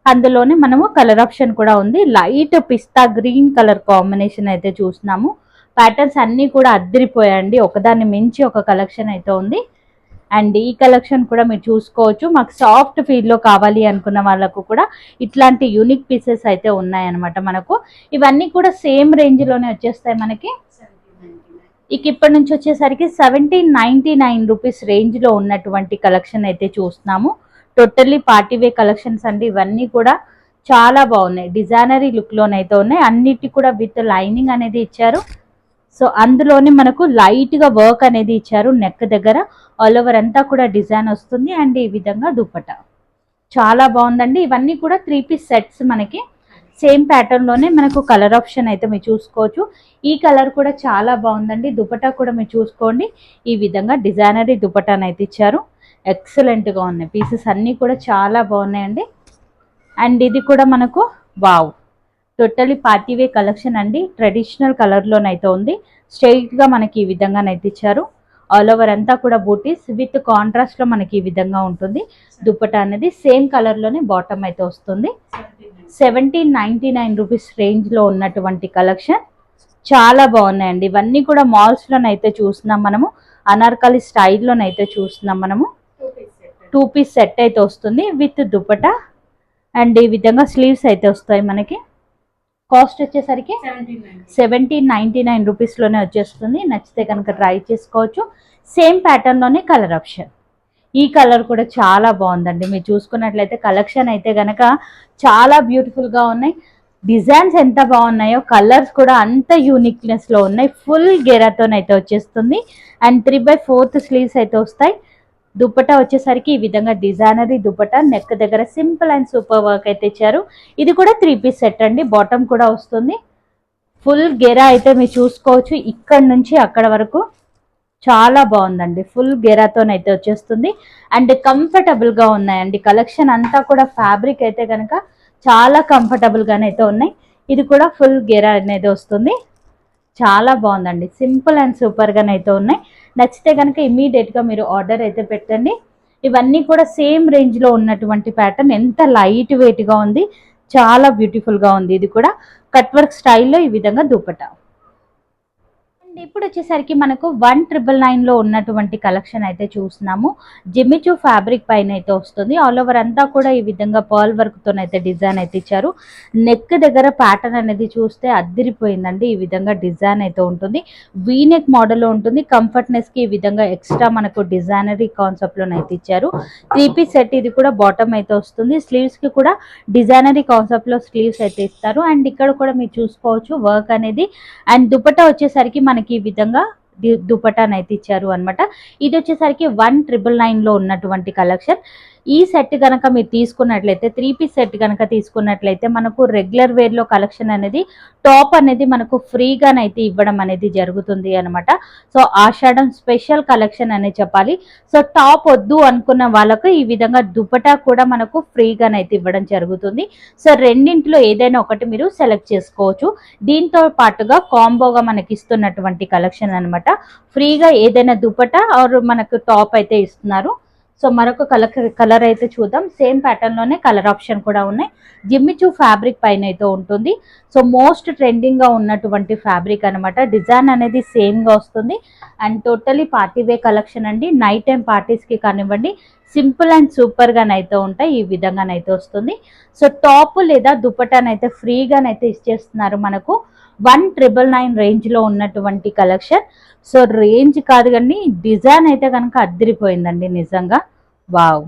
అందులోనే మనము కలర్ ఆప్షన్ కూడా ఉంది. లైట్ పిస్తా గ్రీన్ కలర్ కాంబినేషన్ అయితే చూస్తున్నాము. ప్యాటర్న్స్ అన్నీ కూడా అద్దరిపోయాయండి, ఒకదాన్ని మించి ఒక కలెక్షన్ అయితే ఉంది. అండ్ ఈ కలెక్షన్ కూడా మీరు చూసుకోవచ్చు. మాకు సాఫ్ట్ ఫీల్లో కావాలి అనుకున్న వాళ్ళకు కూడా ఇట్లాంటి యూనిక్ పీసెస్ అయితే ఉన్నాయన్నమాట మనకు. ఇవన్నీ కూడా సేమ్ రేంజ్లోనే వచ్చేస్తాయి మనకి. ఇక ఇప్పటి నుంచి వచ్చేసరికి 1799 రూపీస్ రేంజ్లో ఉన్నటువంటి కలెక్షన్ అయితే చూస్తున్నాము. టోటల్లీ పార్టీవే కలెక్షన్స్ అండి. ఇవన్నీ కూడా చాలా బాగున్నాయి, డిజైనరీ లుక్లోనైతే ఉన్నాయి. అన్నిటి కూడా విత్ లైనింగ్ అనేది ఇచ్చారు. సో అందులోనే మనకు లైట్గా వర్క్ అనేది ఇచ్చారు. నెక్ దగ్గర ఆల్ ఓవర్ అంతా కూడా డిజైన్ వస్తుంది. అండ్ ఈ విధంగా దుపట్టా చాలా బాగుందండి. ఇవన్నీ కూడా 3 పీస్ సెట్స్ మనకి. సేమ్ ప్యాటర్న్లోనే మనకు కలర్ ఆప్షన్ అయితే మీరు చూసుకోవచ్చు. ఈ కలర్ కూడా చాలా బాగుందండి. దుపట్టా కూడా మీరు చూసుకోండి, ఈ విధంగా డిజైనరీ దుపట్టాను అయితే ఇచ్చారు. ఎక్సలెంట్గా ఉన్నాయి పీసెస్ అన్నీ కూడా చాలా బాగున్నాయండి. అండ్ ఇది కూడా మనకు వావ్, టోటలీ పార్టీవే కలెక్షన్ అండి. ట్రెడిషనల్ కలర్లోనైతే ఉంది. స్ట్రైట్గా మనకి ఈ విధంగానైతే ఇచ్చారు. ఆల్ ఓవర్ అంతా కూడా బూటీస్ విత్ కాంట్రాస్ట్లో మనకి ఈ విధంగా ఉంటుంది. దుపట్టా అనేది సేమ్ కలర్లోనే బాటమ్ అయితే వస్తుంది. 1799 రూపీస్ రేంజ్లో ఉన్నటువంటి కలెక్షన్ చాలా బాగున్నాయండి. ఇవన్నీ కూడా మాల్స్లోనైతే చూస్తున్నాం మనము. అనార్కలి స్టైల్లోనైతే చూస్తున్నాం మనము. 2 పీస్ సెట్ అయితే వస్తుంది విత్ దుపట్టా. అండ్ ఈ విధంగా స్లీవ్స్ అయితే వస్తాయి మనకి. కాస్ట్ వచ్చేసరికి 1799 రూపీస్లోనే వచ్చేస్తుంది. నచ్చితే కనుక ట్రై చేసుకోవచ్చు. సేమ్ ప్యాటర్న్లోనే కలర్ ఆప్షన్. ఈ కలర్ కూడా చాలా బాగుందండి. మీరు చూసుకున్నట్లయితే కలెక్షన్ అయితే కనుక చాలా బ్యూటిఫుల్గా ఉన్నాయి. డిజైన్స్ ఎంత బాగున్నాయో కలర్స్ కూడా అంత యూనిక్నెస్లో ఉన్నాయి. ఫుల్ గెరాతోనైతే వచ్చేస్తుంది. అండ్ 3/4 స్లీవ్స్ అయితే వస్తాయి. దుపట్టా వచ్చేసరికి ఈ విధంగా డిజైనరీ దుపట్టా, నెక్ దగ్గర సింపుల్ అండ్ సూపర్ వర్క్ అయితే ఇచ్చారు. ఇది కూడా 3 పీస్ సెట్ అండి. బాటమ్ కూడా వస్తుంది. ఫుల్ గెరా అయితే మీరు చూసుకోవచ్చు. ఇక్కడ నుంచి అక్కడ వరకు చాలా బాగుందండి. ఫుల్ గెరాతోనైతే వచ్చేస్తుంది. అండ్ కంఫర్టబుల్గా ఉన్నాయండి. కలెక్షన్ అంతా కూడా ఫ్యాబ్రిక్ అయితే కనుక చాలా కంఫర్టబుల్గానైతే ఉన్నాయి. ఇది కూడా ఫుల్ గెరా అనేది వస్తుంది. చాలా బాగుందండి. సింపుల్ అండ్ సూపర్గానైతే ఉన్నాయి. నచ్చితే కనుక ఇమీడియట్గా మీరు ఆర్డర్ అయితే పెట్టండి. ఇవన్నీ కూడా సేమ్ రేంజ్లో ఉన్నటువంటి ప్యాటర్న్. ఎంత లైట్ వెయిట్గా ఉంది, చాలా బ్యూటిఫుల్గా ఉంది. ఇది కూడా కట్ వర్క్ స్టైల్లో ఈ విధంగా దుపట్టా. ఇప్పుడు వచ్చేసరికి మనకు 1999లో ఉన్నటువంటి కలెక్షన్ అయితే చూస్తున్నాము. జిమ్మిచూ ఫ్యాబ్రిక్ పైన అయితే వస్తుంది. ఆల్ ఓవర్ అంతా కూడా ఈ విధంగా పర్ల్ వర్క్తోనైతే డిజైన్ అయితే ఇచ్చారు. నెక్ దగ్గర ప్యాటర్న్ అనేది చూస్తే అద్దిరిపోయిందండి. ఈ విధంగా డిజైన్ అయితే ఉంటుంది. వీనెక్ మోడల్లో ఉంటుంది. కంఫర్ట్నెస్కి ఈ విధంగా ఎక్స్ట్రా మనకు డిజైనరీ కాన్సెప్ట్లోనైతే ఇచ్చారు. 3 పీస్ సెట్. ఇది కూడా బాటమ్ అయితే వస్తుంది. స్లీవ్స్కి కూడా డిజైనరీ కాన్సెప్ట్లో స్లీవ్స్ అయితే ఇస్తారు. అండ్ ఇక్కడ కూడా మీరు చూసుకోవచ్చు వర్క్ అనేది. అండ్ దుపట్టా వచ్చేసరికి మనకి ఈ విధంగా దుపట్టానైతే ఇచ్చారు అనమాట. ఇది వచ్చేసరికి 1999లో ఉన్నటువంటి కలెక్షన్. ఈ సెట్ కనుక మీరు తీసుకున్నట్లయితే 3 పీస్ సెట్ కనుక తీసుకున్నట్లయితే మనకు రెగ్యులర్ వేర్లో కలెక్షన్ అనేది టాప్ అనేది మనకు ఫ్రీగానైతే ఇవ్వడం అనేది జరుగుతుంది అనమాట. సో ఆషాఢం స్పెషల్ కలెక్షన్ అనే చెప్పాలి. సో టాప్ వద్దు అనుకున్న వాళ్ళకు ఈ విధంగా దుపట్టా కూడా మనకు ఫ్రీగానైతే ఇవ్వడం జరుగుతుంది. సో రెండింటిలో ఏదైనా ఒకటి మీరు సెలెక్ట్ చేసుకోవచ్చు. దీంతో పాటుగా కాంబోగా మనకి ఇస్తున్నటువంటి కలెక్షన్ అనమాట. ఫ్రీగా ఏదైనా దుపట్టా ఆర్ మనకు టాప్ అయితే ఇస్తున్నారు. సో మరొక కలర్ అయితే చూద్దాం. సేమ్ ప్యాటర్న్లోనే కలర్ ఆప్షన్ కూడా ఉన్నాయి. జిమ్మిచూ ఫ్యాబ్రిక్ పైన అయితే ఉంటుంది. సో మోస్ట్ ట్రెండింగ్గా ఉన్నటువంటి ఫ్యాబ్రిక్ అనమాట. డిజైన్ అనేది సేమ్గా వస్తుంది. And totally party way collection అండి. నైట్ టైం పార్టీస్కి కానివ్వండి, సింపుల్ అండ్ సూపర్గానైతే ఉంటాయి. ఈ విధంగానైతే వస్తుంది. సో టాప్ లేదా దుపట్టానైతే ఫ్రీగానైతే ఇచ్చేస్తున్నారు మనకు. 1999 రేంజ్లో ఉన్నటువంటి కలెక్షన్. సో రేంజ్ కాదు కానీ డిజైన్ అయితే కనుక అద్దరిపోయిందండి నిజంగా. వావ్,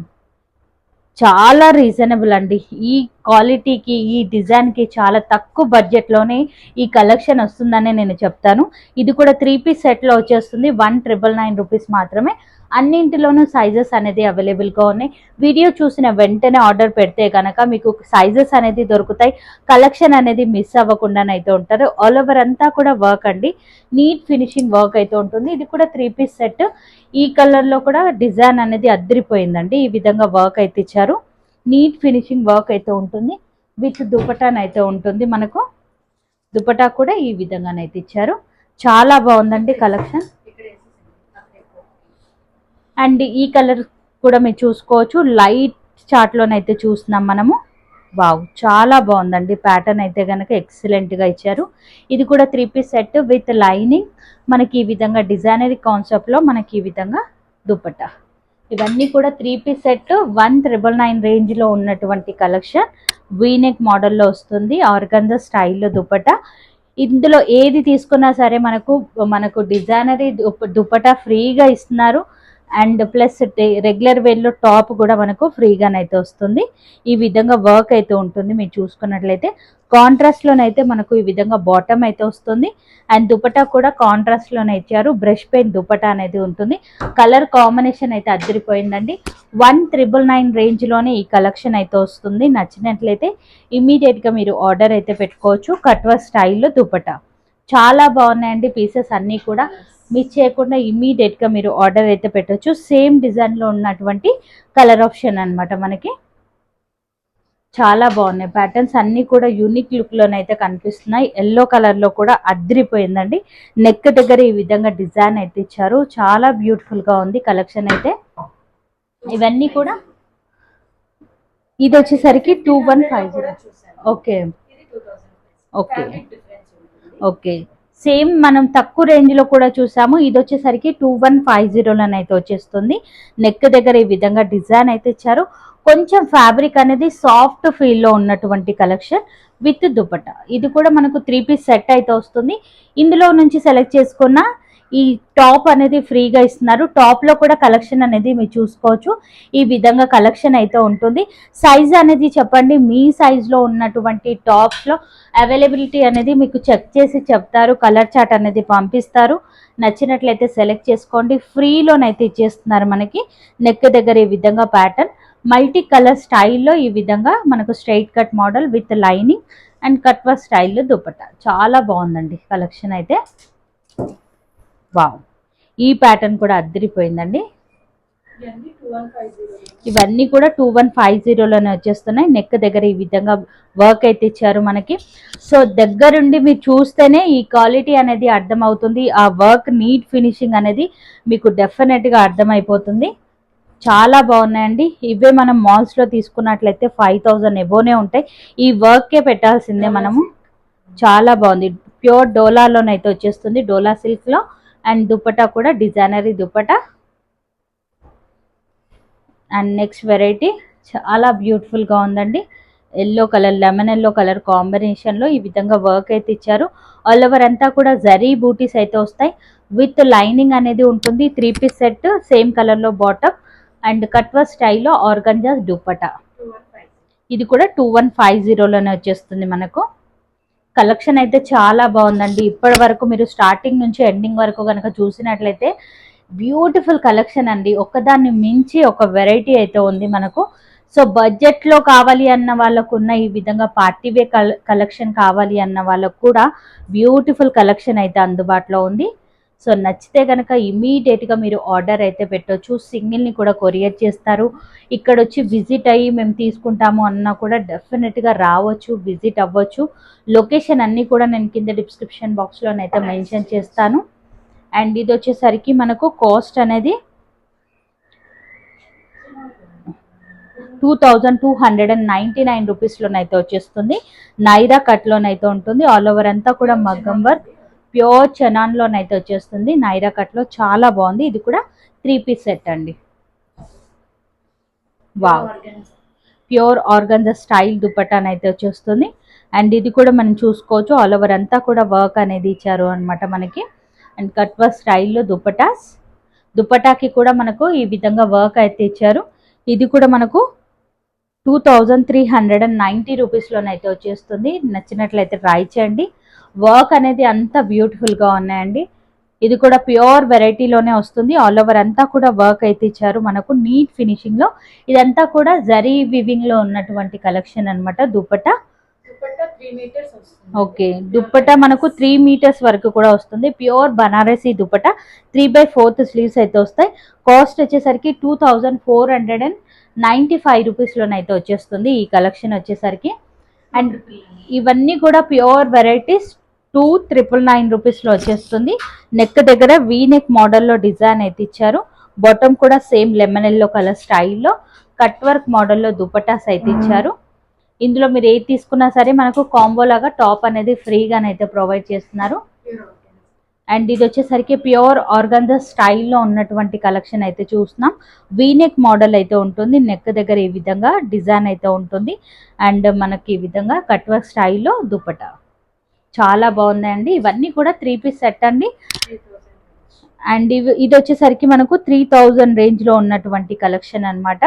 చాలా రీజనబుల్ అండి. ఈ క్వాలిటీకి, ఈ డిజైన్కి చాలా తక్కువ బడ్జెట్లోనే ఈ కలెక్షన్ వస్తుందని నేను చెప్తాను. ఇది కూడా 3 పీస్ సెట్లో వచ్చేస్తుంది. 1999 రూపీస్ మాత్రమే. అన్నింటిలోనూ సైజెస్ అనేది అవైలబుల్గా ఉన్నాయి. వీడియో చూసిన వెంటనే ఆర్డర్ పెడితే కనుక మీకు సైజెస్ అనేది దొరుకుతాయి. కలెక్షన్ అనేది మిస్ అవ్వకుండానైతే ఉంటారు. ఆల్ ఓవర్ అంతా కూడా వర్క్ అండి. నీట్ ఫినిషింగ్ వర్క్ అయితే ఉంటుంది. ఇది కూడా 3 పీస్ సెట్. ఈ కలర్లో కూడా డిజైన్ అనేది అద్దరిపోయిందండి. ఈ విధంగా వర్క్ అయితే ఇచ్చారు. నీట్ ఫినిషింగ్ వర్క్ అయితే ఉంటుంది. విత్ దుపట్టానైతే ఉంటుంది మనకు. దుపట్టా కూడా ఈ విధంగానైతే ఇచ్చారు. చాలా బాగుందండి కలెక్షన్. అండ్ ఈ కలర్ కూడా మీరు చూసుకోవచ్చు. లైట్ చార్ట్లోనైతే చూస్తున్నాం మనము. వావ్, చాలా బాగుందండి. ప్యాటర్న్ అయితే కనుక ఎక్సలెంట్గా ఇచ్చారు. ఇది కూడా 3 పీస్ సెట్ విత్ లైనింగ్. మనకి ఈ విధంగా డిజైనరీ కాన్సెప్ట్లో మనకి ఈ విధంగా దుపట్టా. ఇవన్నీ కూడా 3 పీస్ సెట్. 1999 రేంజ్లో ఉన్నటువంటి కలెక్షన్. వీనెక్ మోడల్లో వస్తుంది. ఆర్గంజా స్టైల్లో దుపట్టా. ఇందులో ఏది తీసుకున్నా సరే మనకు డిజైనరీ దుపట్టా ఫ్రీగా ఇస్తున్నారు. అండ్ ప్లస్ రెగ్యులర్ వేర్లో టాప్ కూడా మనకు ఫ్రీగానైతే వస్తుంది. ఈ విధంగా వర్క్ అయితే ఉంటుంది. మీరు చూసుకున్నట్లయితే కాంట్రాస్ట్లోనైతే మనకు ఈ విధంగా బాటమ్ అయితే వస్తుంది. అండ్ దుపట్టా కూడా కాంట్రాస్ట్లోనే ఇచ్చారు. బ్రష్ పెయింట్ దుపట్టా అనేది ఉంటుంది. కలర్ కాంబినేషన్ అయితే అద్దరిపోయిందండి. 1999 రేంజ్లోనే ఈ కలెక్షన్ అయితే వస్తుంది. నచ్చినట్లయితే ఇమీడియట్గా మీరు ఆర్డర్ అయితే పెట్టుకోవచ్చు. కట్వర్ స్టైల్లో దుపట్టా చాలా బాగున్నాయండి. పీసెస్ అన్నీ కూడా మిస్ చేయకుండా ఇమీడియట్గా మీరు ఆర్డర్ అయితే పెట్టవచ్చు. సేమ్ డిజైన్లో ఉన్నటువంటి కలర్ ఆప్షన్ అనమాట. మనకి చాలా బాగున్నాయి. ప్యాటర్న్స్ అన్నీ కూడా యూనిక్ లుక్లోనైతే కనిపిస్తున్నాయి. ఎల్లో కలర్లో కూడా అద్దరిపోయిందండి. నెక్ దగ్గర ఈ విధంగా డిజైన్ అయితే ఇచ్చారు. చాలా బ్యూటిఫుల్గా ఉంది కలెక్షన్ అయితే. ఇవన్నీ కూడా ఇది వచ్చేసరికి 2150. Okay okay okay. సేమ్ మనం తక్కువ రేంజ్లో కూడా చూసాము. ఇది వచ్చేసరికి 2150లోనైతే వచ్చేస్తుంది. నెక్ దగ్గర ఈ విధంగా డిజైన్ అయితే ఇచ్చారు. కొంచెం ఫ్యాబ్రిక్ అనేది సాఫ్ట్ ఫీల్ లో ఉన్నటువంటి కలెక్షన్ విత్ దుపట్టా. ఇది కూడా మనకు 3 పీస్ సెట్ అయితే వస్తుంది. ఇందులో నుంచి సెలెక్ట్ చేసుకున్న ఈ టాప్ అనేది ఫ్రీగా ఇస్తున్నారు. టాప్ లో కూడా కలెక్షన్ అనేది మీరు చూసుకోవచ్చు. ఈ విధంగా కలెక్షన్ అయితే ఉంటుంది. సైజ్ అనేది చెప్పండి, మీ సైజ్ లో ఉన్నటువంటి టాప్స్ లో అవైలబిలిటీ అనేది మీకు చెక్ చేసి చెప్తారు. కలర్ చార్ట్ అనేది పంపిస్తారు. నచ్చినట్లయితే సెలెక్ట్ చేసుకోండి. ఫ్రీలోనైతే ఇచ్చేస్తున్నారు మనకి. నెక్ దగ్గర ఈ విధంగా ప్యాటర్న్ మల్టీ కలర్ స్టైల్లో ఈ విధంగా మనకు straight cut model with lining and cut work స్టైల్లో దుపట్టా. చాలా బాగుందండి కలెక్షన్ అయితే. వావ్, ఈ ప్యాటర్న్ కూడా అద్దరిపోయిందండి. ఇవన్నీ కూడా 2150లోనే వచ్చేస్తున్నాయి. నెక్ దగ్గర ఈ విధంగా వర్క్ అయితే ఇచ్చారు మనకి. సో దగ్గరుండి మీరు చూస్తేనే ఈ క్వాలిటీ అనేది అర్థమవుతుంది. ఆ వర్క్ నీట్ ఫినిషింగ్ అనేది మీకు డెఫినెట్గా అర్థమైపోతుంది. చాలా బాగున్నాయండి. ఇవే మనం మాల్స్లో తీసుకున్నట్లయితే 5000 ఎబోనే ఉంటాయి. ఈ వర్కే పెట్టాల్సిందే మనము. చాలా బాగుంది. ప్యూర్ డోలాలోనైతే వచ్చేస్తుంది, డోలా సిల్క్లో. అండ్ దుపట్టా కూడా designery dupatta. And next variety చాలా బ్యూటిఫుల్గా ఉందండి. Yellow colour, lemon yellow colour కాంబినేషన్లో ఈ విధంగా వర్క్ అయితే ఇచ్చారు. ఆల్ ఓవర్ అంతా కూడా జరీ బూటీస్ అయితే వస్తాయి. విత్ లైనింగ్ అనేది ఉంటుంది. 3 పీస్ సెట్, సేమ్ కలర్లో బాటమ్ అండ్ కట్వా స్టైల్లో ఆర్గంజా దుపట్టా. ఇది కూడా 2150లోనే వచ్చేస్తుంది మనకు. కలెక్షన్ అయితే చాలా బాగుందండి. ఇప్పటి వరకు మీరు స్టార్టింగ్ నుంచి ఎండింగ్ వరకు కనుక చూసినట్లయితే బ్యూటిఫుల్ కలెక్షన్ అండి. ఒకదాన్ని మించి ఒక వెరైటీ అయితే ఉంది మనకు. సో బడ్జెట్లో కావాలి అన్న వాళ్ళకు ఉన్న ఈ విధంగా పార్టీవే కలెక్షన్ కావాలి అన్న వాళ్ళకు కూడా బ్యూటిఫుల్ కలెక్షన్ అయితే అందుబాటులో ఉంది. సో నచ్చితే కనుక ఇమీడియట్గా మీరు ఆర్డర్ అయితే పెట్టవచ్చు. సింగిల్ని కూడా కొరియర్ చేస్తారు. ఇక్కడ వచ్చి విజిట్ అయ్యి మేము తీసుకుంటాము అన్నా కూడా డెఫినెట్గా రావచ్చు, విజిట్ అవ్వచ్చు. లొకేషన్ అన్నీ కూడా నేను కింద డిస్క్రిప్షన్ బాక్స్లోనైతే మెన్షన్ చేస్తాను. అండ్ ఇది వచ్చేసరికి మనకు కాస్ట్ అనేది 2299 రూపీస్లోనైతే వచ్చేస్తుంది. నైరా కట్లోనైతే ఉంటుంది. ఆల్ ఓవర్ అంతా కూడా మగ్గం వర్క్ ప్యూర్ చనాన్లోనైతే వచ్చేస్తుంది. నైరా కట్లో చాలా బాగుంది. ఇది కూడా 3 పీస్ సెట్ అండి. వావ్, ప్యూర్ ఆర్గంజా స్టైల్ దుపట్టానైతే వచ్చేస్తుంది. అండ్ ఇది కూడా మనం చూసుకోవచ్చు. ఆల్ ఓవర్ అంతా కూడా వర్క్ అనేది ఇచ్చారు అనమాట మనకి. అండ్ కట్ వర్క్ స్టైల్లో దుపటాస్. దుపటాకి కూడా మనకు ఈ విధంగా వర్క్ అయితే ఇచ్చారు. ఇది కూడా మనకు 2390 రూపీస్లోనైతే వచ్చేస్తుంది. నచ్చినట్లయితే ట్రై చేయండి. వర్క్ అనేది అంత బ్యూటిఫుల్గా ఉన్నాయండి. ఇది కూడా ప్యూర్ వెరైటీలోనే వస్తుంది. ఆల్ ఓవర్ అంతా కూడా వర్క్ అయితే ఇచ్చారు మనకు నీట్ ఫినిషింగ్లో. ఇదంతా కూడా జరీ వివింగ్లో ఉన్నటువంటి కలెక్షన్ అనమాట. దుపట్టా ఓకే, దుపట్టా మనకు 3 మీటర్స్ వరకు కూడా వస్తుంది. ప్యూర్ బనారసీ దుపట్టా 3/4 స్లీవ్స్ అయితే వస్తాయి. కాస్ట్ వచ్చేసరికి 2495 రూపీస్లోనైతే వచ్చేస్తుంది ఈ కలెక్షన్ వచ్చేసరికి. అండ్ ఇవన్నీ కూడా ప్యూర్ వెరైటీస్ 2999 రూపీస్లో వచ్చేస్తుంది. నెక్ దగ్గర వీ నెక్ మోడల్లో డిజైన్ అయితే ఇచ్చారు. బాటమ్ కూడా సేమ్ లెమన్ ఎల్లో కలర్ స్టైల్లో కట్ వర్క్ మోడల్లో దుపట్టాస్ అయితే ఇచ్చారు. ఇందులో మీరు ఏది తీసుకున్నా సరే మనకు కాంబో లాగా టాప్ అనేది ఫ్రీగానైతే ప్రొవైడ్ చేస్తున్నారు. అండ్ ఇది వచ్చేసరికి ప్యూర్ ఆర్గంజా స్టైల్లో ఉన్నటువంటి కలెక్షన్ అయితే చూస్తున్నాం. వీనెక్ మోడల్ అయితే ఉంటుంది. నెక్ దగ్గర ఈ విధంగా డిజైన్ అయితే ఉంటుంది. అండ్ మనకి ఈ విధంగా కట్ వర్క్ స్టైల్లో దుపట్టా చాలా బాగుందండి. ఇవన్నీ కూడా 3 పీస్ సెట్ అండి. అండ్ ఇది వచ్చేసరికి మనకు 3000 రేంజ్లో ఉన్నటువంటి కలెక్షన్ అనమాట.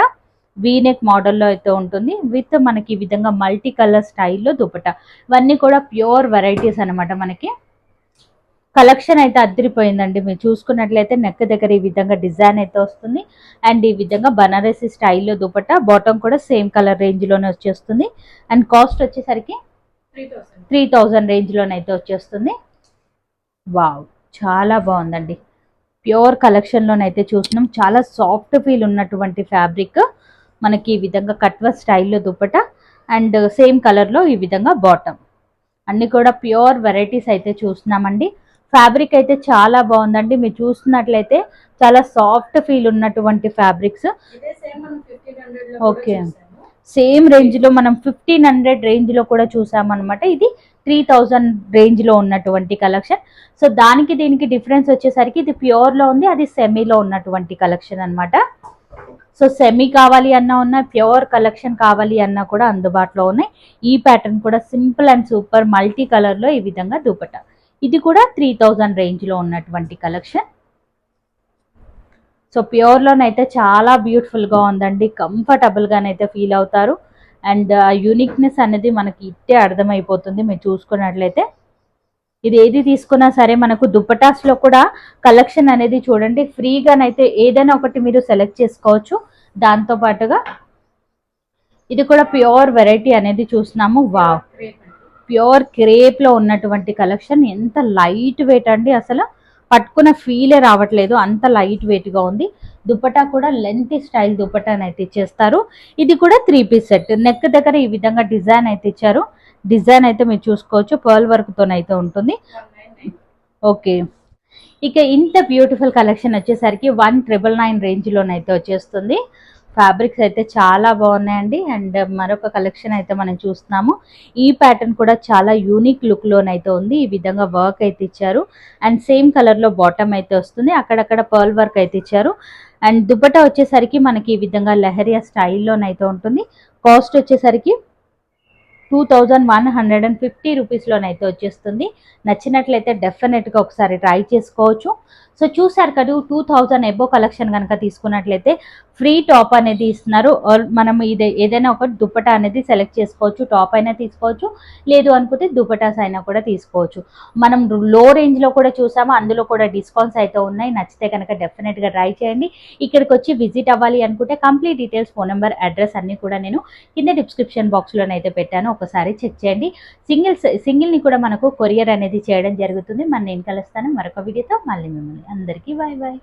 వీనెక్ మోడల్లో అయితే ఉంటుంది. విత్ మనకి ఈ విధంగా మల్టీ కలర్ స్టైల్లో దుపట్టా. ఇవన్నీ కూడా ప్యూర్ వెరైటీస్ అనమాట. మనకి కలెక్షన్ అయితే అద్దరిపోయిందండి. మీరు చూసుకున్నట్లయితే నెక్ దగ్గర ఈ విధంగా డిజైన్ అయితే వస్తుంది. అండ్ ఈ విధంగా బనారసి స్టైల్లో దుపట్టా. బాటమ్ కూడా సేమ్ కలర్ రేంజ్లోనే వచ్చేస్తుంది. అండ్ కాస్ట్ వచ్చేసరికి 3000 రేంజ్లోనైతే వచ్చేస్తుంది. వావ్, చాలా బాగుందండి. ప్యూర్ కలెక్షన్లోనైతే చూసినాం. చాలా సాఫ్ట్ ఫీల్ ఉన్నటువంటి ఫ్యాబ్రిక్. మనకి ఈ విధంగా కట్వర్క్ స్టైల్లో దుపట్టా అండ్ సేమ్ కలర్లో ఈ విధంగా బాటమ్. అన్నీ కూడా ప్యూర్ వెరైటీస్ అయితే చూస్తున్నామండి. ఫ్యాబ్రిక్ అయితే చాలా బాగుందండి. మీరు చూస్తున్నట్లయితే చాలా సాఫ్ట్ ఫీల్ ఉన్నటువంటి ఫ్యాబ్రిక్స్. ఓకే, సేమ్ రేంజ్లో మనం 1500 రేంజ్లో కూడా చూసామన్నమాట. ఇది 3000 రేంజ్లో ఉన్నటువంటి కలెక్షన్. సో దానికి దీనికి డిఫరెన్స్ వచ్చేసరికి ఇది ప్యూర్లో ఉంది, అది సెమీలో ఉన్నటువంటి కలెక్షన్ అనమాట. సో సెమీ కావాలి అన్నా ఉన్నాయి, ప్యూర్ కలెక్షన్ కావాలి అన్నా కూడా అందుబాటులో ఉన్నాయి. ఈ ప్యాటర్న్ కూడా సింపుల్ అండ్ సూపర్ మల్టీ కలర్లో ఈ విధంగా దుపట్టా. ఇది కూడా 3000 రేంజ్లో ఉన్నటువంటి కలెక్షన్. సో ప్యూర్లోనైతే చాలా బ్యూటిఫుల్గా ఉందండి, కంఫర్టబుల్గానైతే ఫీల్ అవుతారు. అండ్ యూనిక్నెస్ అనేది మనకి ఇట్టే అర్థమైపోతుంది మీరు చూసుకున్నట్లయితే. ఇది ఏది తీసుకున్నా సరే మనకు దుపటాస్లో కూడా కలెక్షన్ అనేది చూడండి, ఫ్రీగానైతే ఏదైనా ఒకటి మీరు సెలెక్ట్ చేసుకోవచ్చు. దాంతో పాటుగా ఇది కూడా ప్యూర్ వెరైటీ అనేది చూస్తున్నాము. వావ్, ప్యూర్ క్రేప్లో ఉన్నటువంటి కలెక్షన్. ఎంత లైట్ వెయిట్ అండి, అసలు పట్టుకున్న ఫీలే రావట్లేదు, అంత లైట్ వెయిట్గా ఉంది. దుపట్టా కూడా లెంత్ స్టైల్ దుపట్టాని అయితే ఇచ్చేస్తారు. ఇది కూడా 3 పీస్ సెట్. నెక్ దగ్గర ఈ విధంగా డిజైన్ అయితే ఇచ్చారు. డిజైన్ అయితే మీరు చూసుకోవచ్చు, పర్ల్ వర్క్తోనైతే ఉంటుంది. ఓకే, ఇక ఇంత బ్యూటిఫుల్ కలెక్షన్ వచ్చేసరికి 1999 రేంజ్లోనైతే వచ్చేస్తుంది. ఫ్యాబ్రిక్స్ అయితే చాలా బాగున్నాయండి. అండ్ మరొక కలెక్షన్ అయితే మనం చూస్తున్నాము. ఈ ప్యాటర్న్ కూడా చాలా యూనిక్ లుక్లోనైతే ఉంది. ఈ విధంగా వర్క్ అయితే ఇచ్చారు. అండ్ సేమ్ కలర్లో బాటమ్ అయితే వస్తుంది, అక్కడక్కడ పర్ల్ వర్క్ అయితే ఇచ్చారు. అండ్ దుపట్టా వచ్చేసరికి మనకి ఈ విధంగా లెహరియా స్టైల్లోనైతే ఉంటుంది. కాస్ట్ వచ్చేసరికి 2150 రూపీస్లోనైతే వచ్చేస్తుంది. నచ్చినట్లయితే డెఫినెట్గా ఒకసారి ట్రై చేసుకోవచ్చు. సో చూసారు కదా, 2000 ఎబో కలెక్షన్ కనుక తీసుకున్నట్లయితే ఫ్రీ టాప్ అనేది ఇస్తున్నారు. మనం ఇది ఏదైనా ఒక దుపట్టా అనేది సెలెక్ట్ చేసుకోవచ్చు. టాప్ అయినా తీసుకోవచ్చు, లేదు అనుకుంటే దుపటాస్ అయినా కూడా తీసుకోవచ్చు. మనం లో రేంజ్లో కూడా చూసాము, అందులో కూడా డిస్కౌంట్స్ అయితే ఉన్నాయి. నచ్చితే కనుక డెఫినెట్గా ట్రై చేయండి. ఇక్కడికి వచ్చి విజిట్ అవ్వాలి అనుకుంటే complete details, phone number, address అన్నీ కూడా నేను కింద డిస్క్రిప్షన్ బాక్స్లోనైతే పెట్టాను, ఒకసారి చెక్ చేయండి. సింగిల్ని కూడా మనకు కొరియర్ అనేది చేయడం జరుగుతుంది. నేను కలుస్తాను మరొక వీడియోతో. మళ్ళీ మిమ్మల్ని అందరికీ బాయ్ బాయ్.